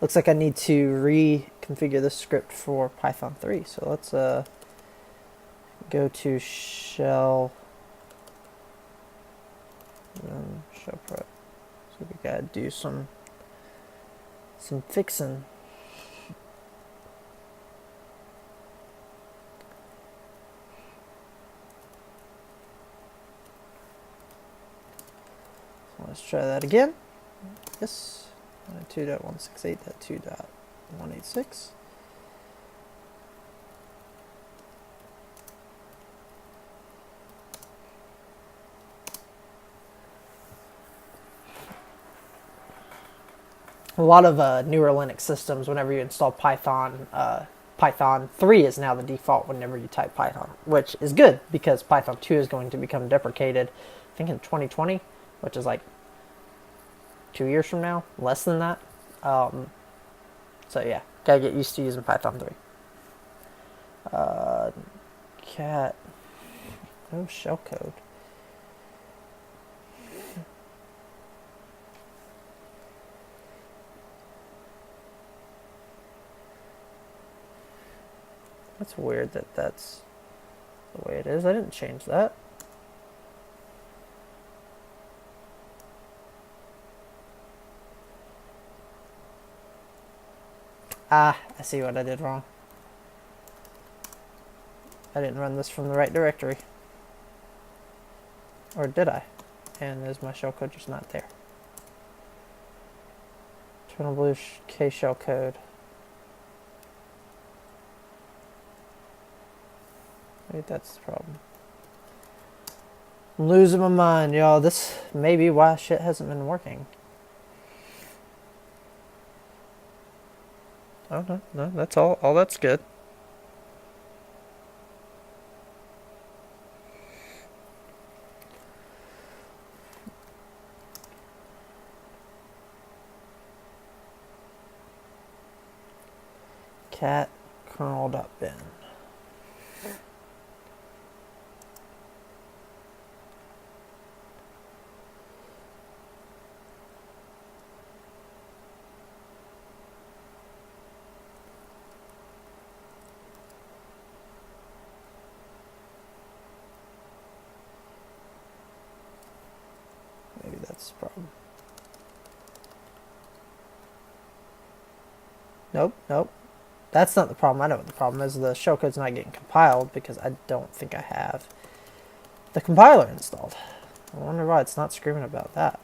Looks like I need to reconfigure this script for Python 3. So let's go to shell shell prep. So we gotta do some fixing. So let's try that again. Yes. 2.168.2.186. A lot of newer Linux systems, whenever you install Python, Python 3 is now the default whenever you type Python, which is good because Python 2 is going to become deprecated, I think in 2020, which is like 2 years from now, less than that. So yeah, gotta get used to using Python 3. Cat, no shellcode. That's weird that that's the way it is. I didn't change that. Ah, I see what I did wrong. I didn't run this from the right directory. Or did I? And is my shellcode just not there? EternalBlue K shellcode. Maybe that's the problem. I'm losing my mind, y'all. This may be why shit hasn't been working. Oh, no, that's all. All that's good. Cat kernel.bin. That's the problem. Nope, nope. That's not the problem. I know what the problem is. The shellcode's not getting compiled because I don't think I have the compiler installed. I wonder why it's not screaming about that.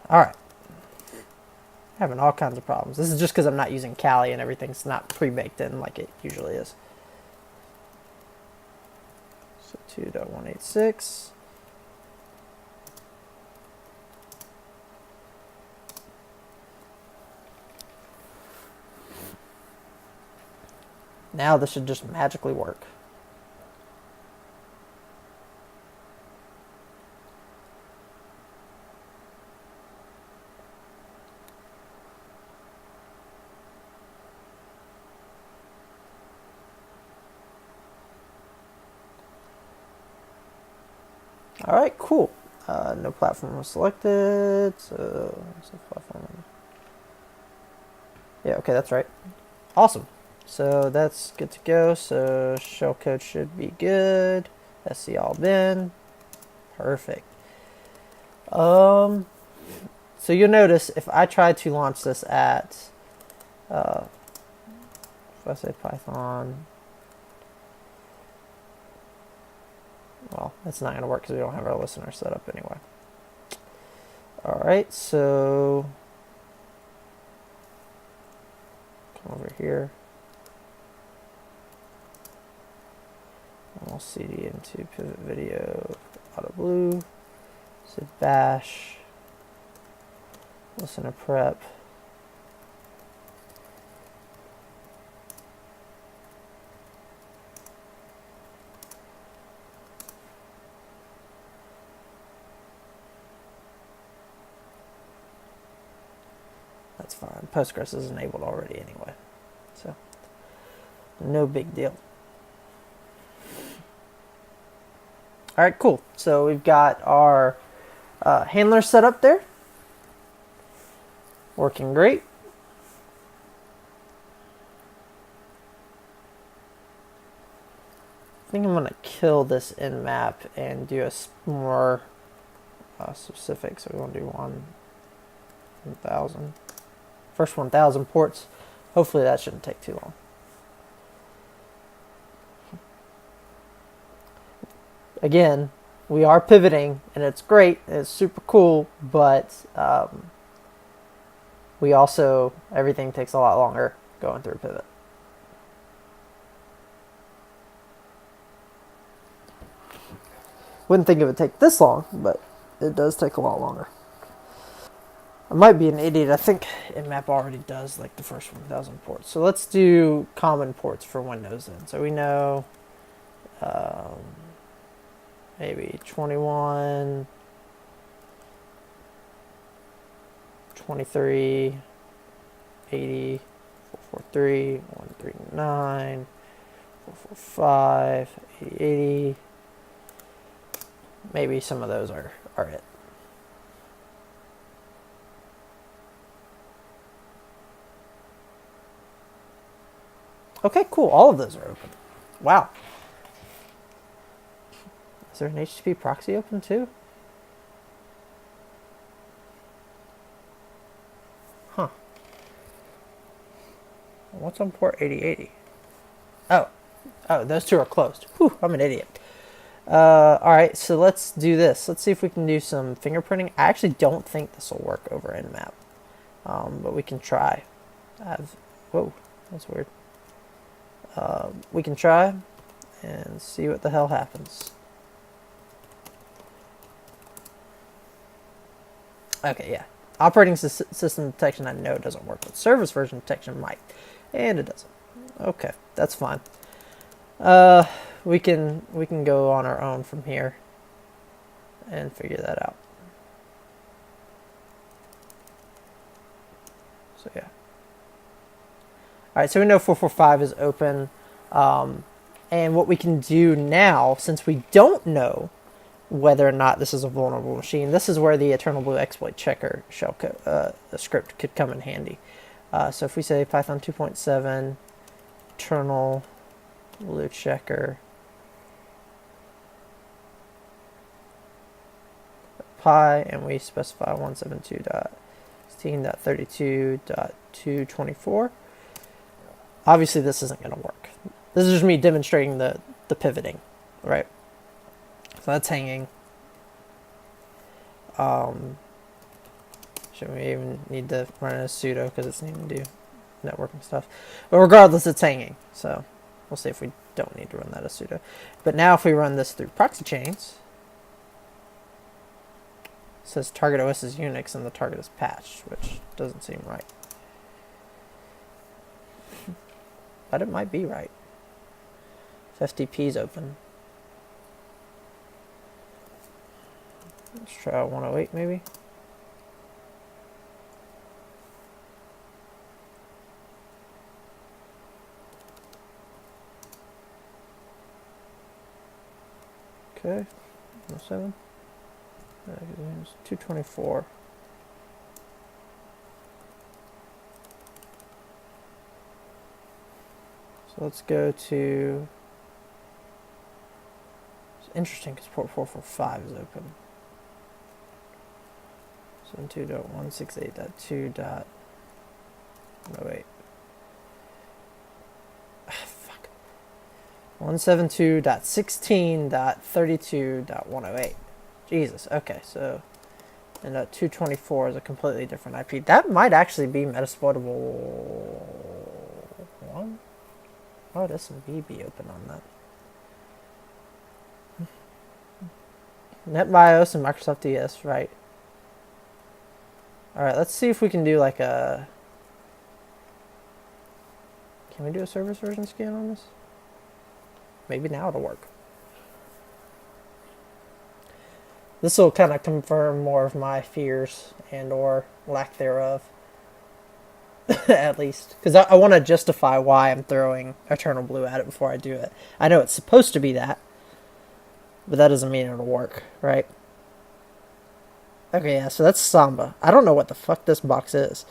Alright. Having all kinds of problems. This is just because I'm not using Kali and everything's not pre-baked in like it usually is. So 2.186. Now this should just magically work. Alright, cool. No platform was selected, so what's the platform? Yeah, okay, that's right. Awesome. So that's good to go. So shellcode should be good. SC all bin. Perfect. So you'll notice if I try to launch this at if I say Python, well, that's not going to work because we don't have our listener set up anyway. Alright, so come over here. And we'll cd into pivot video, EternalBlue, so bash, listener prep. That's fine. Postgres is enabled already anyway, so no big deal. All right, cool. So we've got our handler set up there, working great. I think I'm gonna kill this Nmap and do a more specific. So we want to do 1,000. First 1,000 ports. Hopefully that shouldn't take too long. Again, we are pivoting, and it's great. It's super cool, but we also, everything takes a lot longer going through pivot. Wouldn't think it would take this long, but it does take a lot longer. I might be an idiot. I think Nmap already does like the first 1,000 ports. So let's do common ports for Windows then. So we know maybe 21, 23, 80, 443, 139, 445, 80. Maybe some of those are it. Okay, cool. All of those are open. Wow. Is there an HTTP proxy open too? Huh. What's on port 8080? Oh, those two are closed. Whew, I'm an idiot. Alright, so let's do this. Let's see if we can do some fingerprinting. I actually don't think this will work over Nmap. But we can try. Whoa, that's weird. We can try and see what the hell happens. Okay, yeah. Operating system detection I know doesn't work, but service version detection might. And it doesn't. Okay, that's fine. We can go on our own from here and figure that out. So yeah. Alright, so we know 445 is open. And what we can do now, since we don't know whether or not this is a vulnerable machine, this is where the EternalBlue exploit checker shellcode script could come in handy. So if we say Python 2.7 EternalBlue checker pi, and we specify 172.16.32.224. Obviously this isn't going to work. This is just me demonstrating the pivoting, right? So that's hanging. Shouldn't we even need to run it as sudo because it's needing to do networking stuff? But regardless, it's hanging. So we'll see if we don't need to run that as sudo. But now if we run this through proxy chains, it says target OS is Unix and the target is patched, which doesn't seem right. But it might be right. If FTP is open. Let's try 108 maybe. Okay, 107. 224. So let's go to. It's interesting because port 445 is open. 72.168.2.108. Fuck. 172.16.32.108. Jesus. Okay, so and 224 is a completely different IP. That might actually be Metasploitable 1. Why would SMB be open on that? NetBIOS and Microsoft DS, right? Alright, let's see if we can do like a... Can we do a service version scan on this? Maybe now it'll work. This will kind of confirm more of my fears and or lack thereof. At least. Because I want to justify why I'm throwing EternalBlue at it before I do it. I know it's supposed to be that. But that doesn't mean it'll work, right? Okay, yeah, so that's Samba. I don't know what the fuck this box is.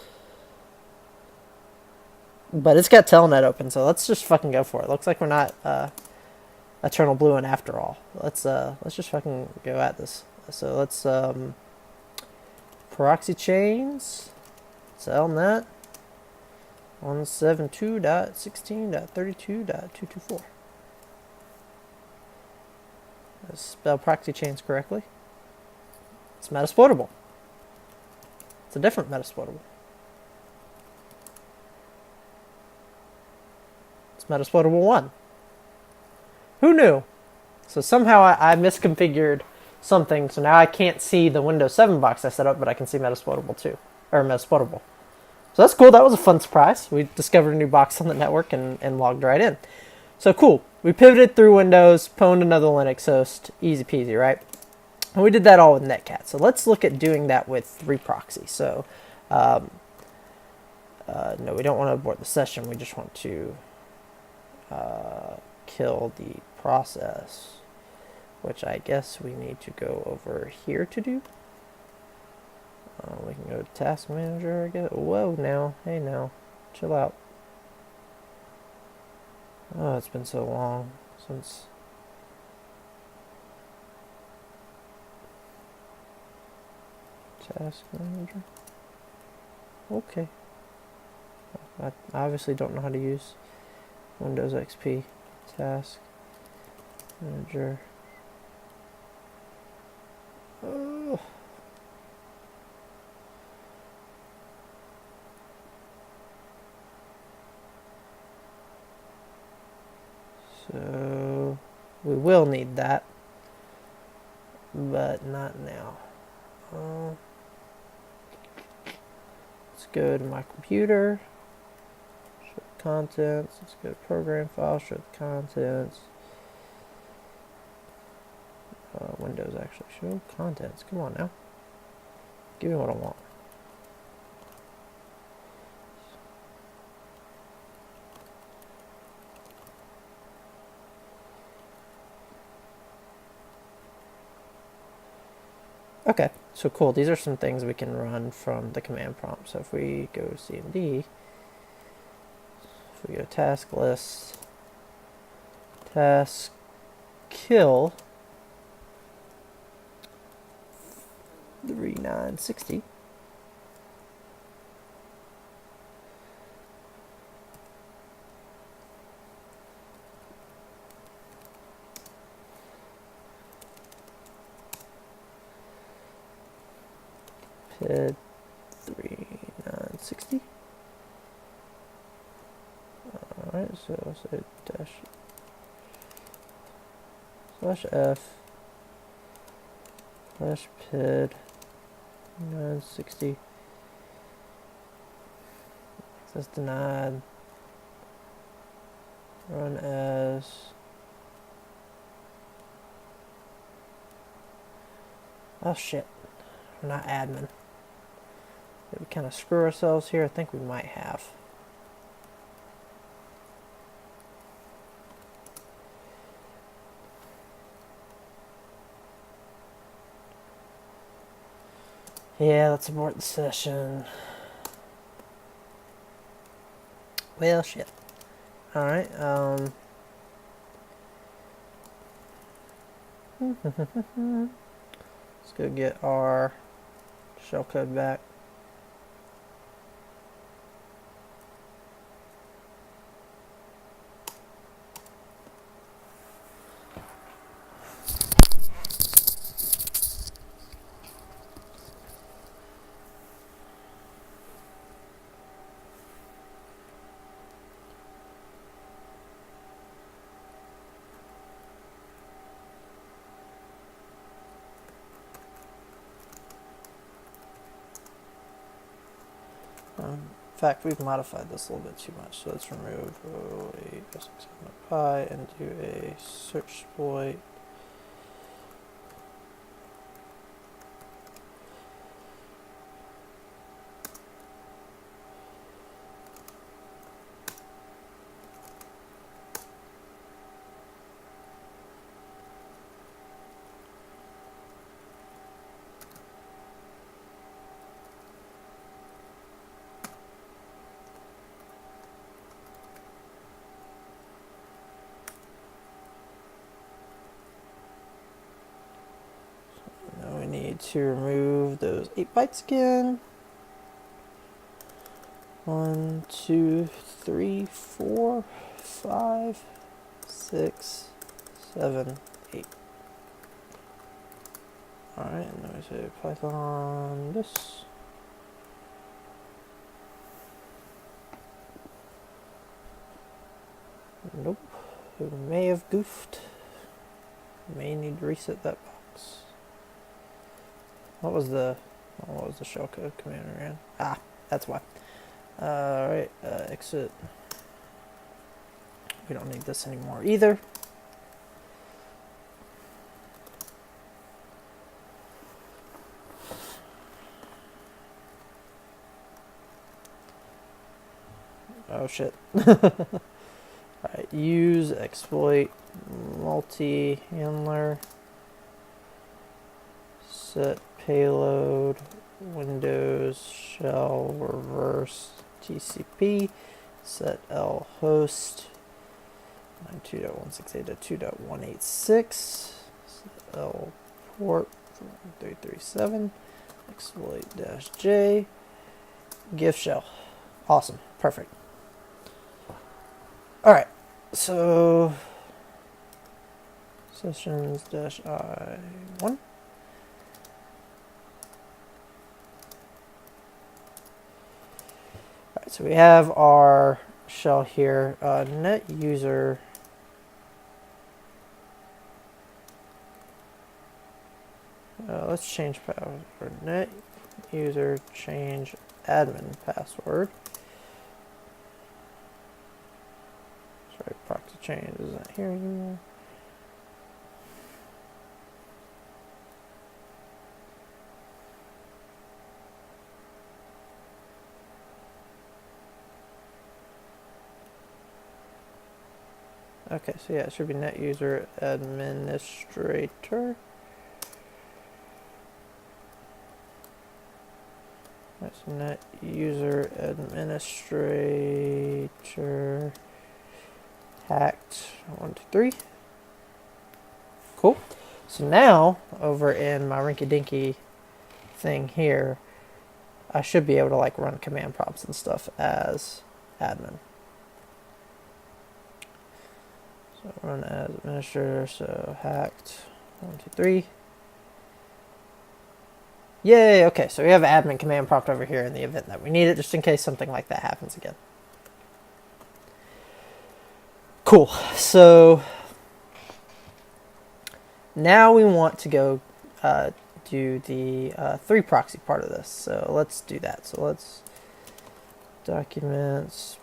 But it's got Telnet open, so let's just fucking go for it. Looks like we're not EternalBlueing after all. Let's just fucking go at this. So let's proxy chains. Telnet 172.16.32.224. Let's spell proxy chains correctly. It's Metasploitable. It's a different Metasploitable. It's Metasploitable 1. Who knew? So somehow I misconfigured something, so now I can't see the Windows 7 box I set up, but I can see Metasploitable 2. Or Metasploitable. So that's cool. That was a fun surprise. We discovered a new box on the network and logged right in. So cool. We pivoted through Windows, pwned another Linux host. Easy peasy, right? And we did that all with Netcat. So let's look at doing that with reproxy. So, no, we don't want to abort the session. We just want to kill the process, which I guess we need to go over here to do. We can go to Task Manager, I guess. Whoa, now. Hey, now. Chill out. Oh, it's been so long since... Task Manager. Okay. I obviously don't know how to use Windows XP. Task Manager. Oh. So we will need that, but not now. Let's go to my computer, show the contents. Let's go to program file, show the contents. Windows actually show contents. Come on now, give me what I want. Okay, so cool. These are some things we can run from the command prompt. So if we go to CMD, So we go task list, task kill 3960. PID 3960. Alright, so I'll say dash /f /PID 960. Access denied. Run as. Oh shit. We're not admin. Did we kind of screw ourselves here? I think we might have. Yeah, let's abort the session. Well, shit. Alright, let's go get our shellcode back. In fact, we've modified this a little bit too much, so let's remove pi and do a search exploit. To remove those 8 bytes again. 1, 2, 3, 4, 5, 6, 7, 8. Alright, and then we say Python this. Nope. We may have goofed. May need to reset that box. What was the shellcode command we ran? Ah, that's why. Alright, exit. We don't need this anymore either. Oh shit. Alright, use exploit multi-handler. Set payload Windows shell reverse TCP. Set L host 92.168.2.186. Set L port 337. Exploit -J. Gift shell. Awesome. Perfect. Alright. So sessions -I1. So we have our shell here, net user. Let's change password. Net user change admin password. Sorry, proxy change isn't here anymore. Okay, so yeah, it should be net user administrator. Subnet user administrator hacked 1, 2, 3. Cool. So now over in my rinky dinky thing here, I should be able to like run command prompts and stuff as admin. So run as administrator, so hacked 1, 2, 3. Yay, okay, so we have admin command prompt over here in the event that we need it, just in case something like that happens again. Cool, so now we want to go do the 3 proxy part of this. So let's do that. So let's documents,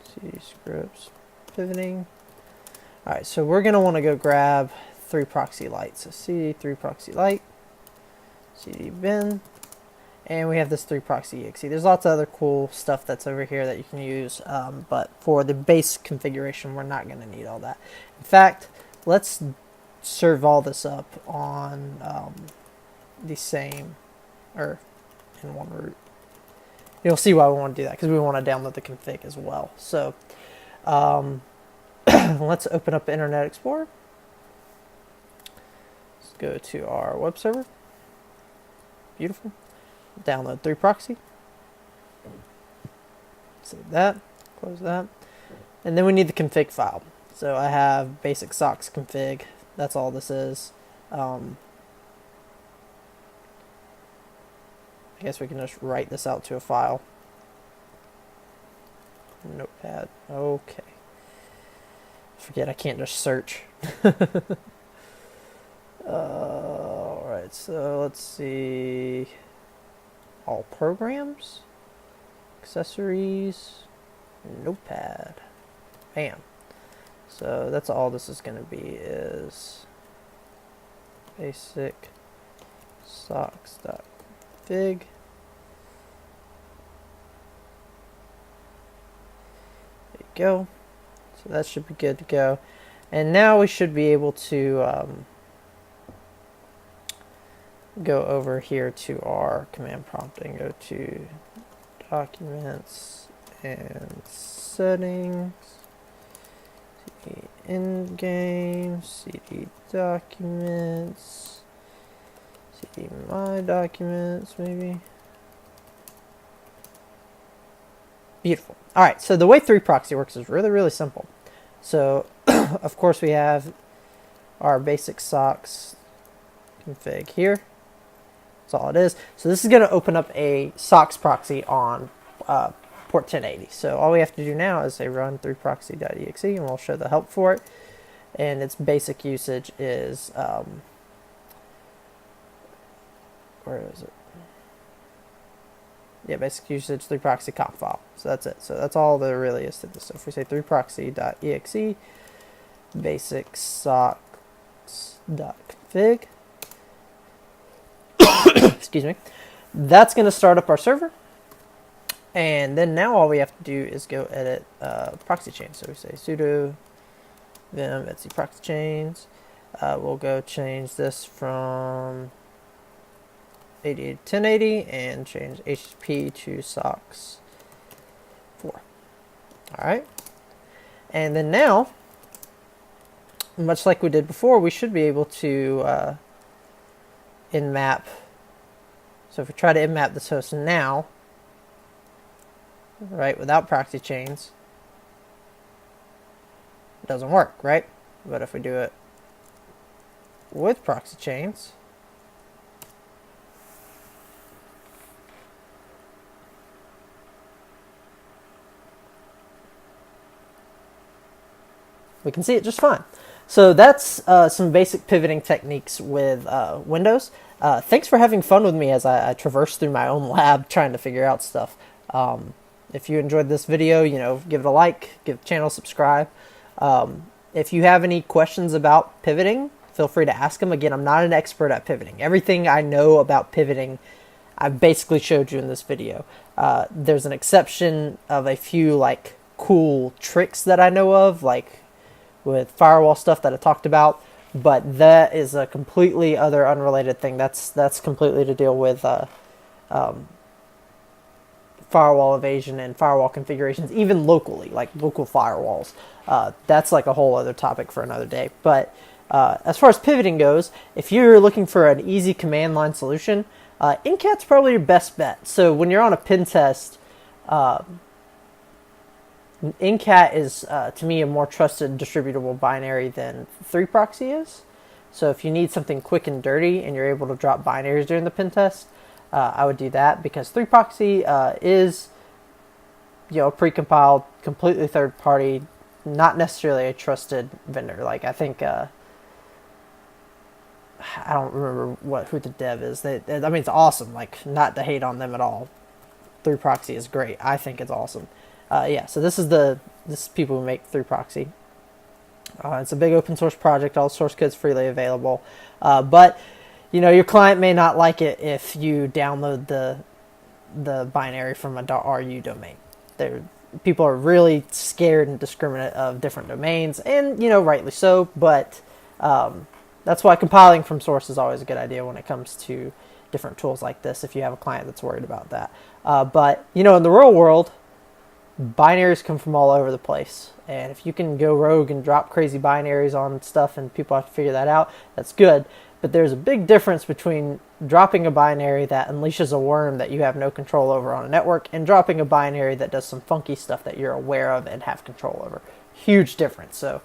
C scripts, pivoting. All right, so we're gonna want to go grab 3 proxy lights. So cd 3 proxy light, cd bin, and we have this 3 proxy exe. There's lots of other cool stuff that's over here that you can use, but for the base configuration, we're not going to need all that. In fact, let's serve all this up on the same, or in one root. You'll see why we want to do that, because we want to download the config as well. So let's open up Internet Explorer. Let's go to our web server. Beautiful. Download 3 proxy. Save that. Close that. And then we need the config file. So I have basic socks config. That's all this is. I guess we can just write this out to a file. Notepad. Okay. Forget I can't just search. Alright, so let's see. All programs, accessories, Notepad. Bam. So that's all this is going to be, is basic socks.config. There you go. So that should be good to go. And now we should be able to go over here to our command prompt and go to documents and settings, cd in-game, cd documents, cd my documents, maybe. Beautiful. All right, so the way 3 proxy works is really, really simple. So, of course, we have our basic socks config here. That's all it is. So this is going to open up a socks proxy on port 1080. So all we have to do now is say run 3proxy.exe, and we'll show the help for it. And its basic usage is, where is it? Yeah, basic usage 3proxy conf file. So that's it. So that's all there really is to this. So if we say 3proxy.exe, basic socks.config, excuse me, that's going to start up our server. And then now all we have to do is go edit proxy chains. So we say sudo vim etc proxy chains. We'll go change this from 80 to 1080 and change HTTP to socks 4. Alright. And then now, much like we did before, we should be able to Nmap. So if we try to Nmap this host now, right, without proxy chains, it doesn't work, right? But if we do it with proxy chains, we can see it just fine. So that's some basic pivoting techniques with Windows. Thanks for having fun with me as I traverse through my own lab trying to figure out stuff. If you enjoyed this video, give it a like, give the channel, subscribe. If you have any questions about pivoting, feel free to ask them. Again, I'm not an expert at pivoting. Everything I know about pivoting, I've basically showed you in this video. There's an exception of a few cool tricks that I know of, like with firewall stuff that I talked about. but that is a completely other unrelated thing. That's completely to deal with firewall evasion and firewall configurations, even locally, like local firewalls. That's like a whole other topic for another day. But as far as pivoting goes, if you're looking for an easy command line solution, Ncat's probably your best bet. So when you're on a pen test, Ncat is, to me, a more trusted distributable binary than 3-proxy is. So if you need something quick and dirty and you're able to drop binaries during the pen test, I would do that, because 3-proxy is, precompiled, completely third-party, not necessarily a trusted vendor. Like, I think, I don't remember who the dev is. It's awesome. Like, not to hate on them at all. 3-proxy is great. I think it's awesome. So this is people who make 3-proxy. It's a big open source project. All the source code's freely available. But your client may not like it if you download the binary from a .ru domain. People are really scared and discriminate of different domains, and rightly so. But that's why compiling from source is always a good idea when it comes to different tools like this, if you have a client that's worried about that. But in the real world, binaries come from all over the place, and if you can go rogue and drop crazy binaries on stuff and people have to figure that out, that's good. But there's a big difference between dropping a binary that unleashes a worm that you have no control over on a network and dropping a binary that does some funky stuff that you're aware of and have control over. Huge difference. So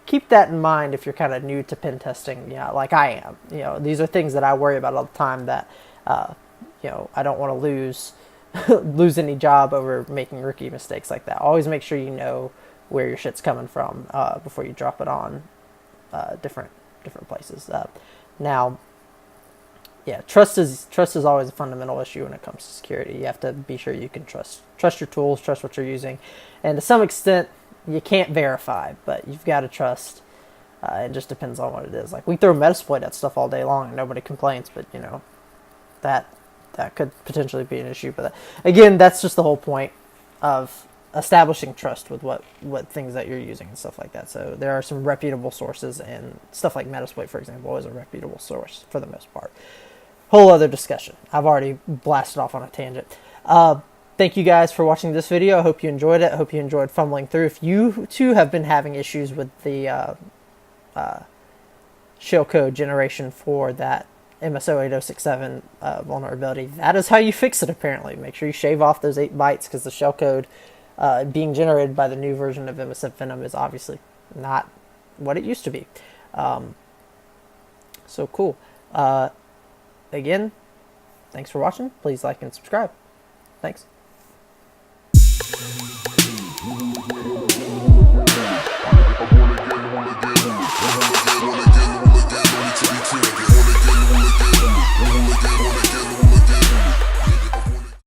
keep that in mind if you're kind of new to pen testing, like I am. These are things that I worry about all the time, that I don't want to lose any job over making rookie mistakes like that. Always make sure you know where your shit's coming from before you drop it on different places. Now, trust is always a fundamental issue when it comes to security. You have to be sure you can trust your tools, trust what you're using, and to some extent, you can't verify, but you've got to trust. It just depends on what it is. Like, we throw Metasploit at stuff all day long and nobody complains, but that could potentially be an issue. But again, that's just the whole point of establishing trust with what things that you're using and stuff like that. So there are some reputable sources, and stuff like Metasploit, for example, is a reputable source for the most part. Whole other discussion. I've already blasted off on a tangent. Thank you guys for watching this video. I hope you enjoyed it. I hope you enjoyed fumbling through. If you too have been having issues with the shellcode generation for that MSO 8067 vulnerability, that is how you fix it, apparently. Make sure you shave off those 8 bytes, because the shellcode being generated by the new version of MSF Venom is obviously not what it used to be. So cool. Again, thanks for watching. Please like and subscribe. Thanks.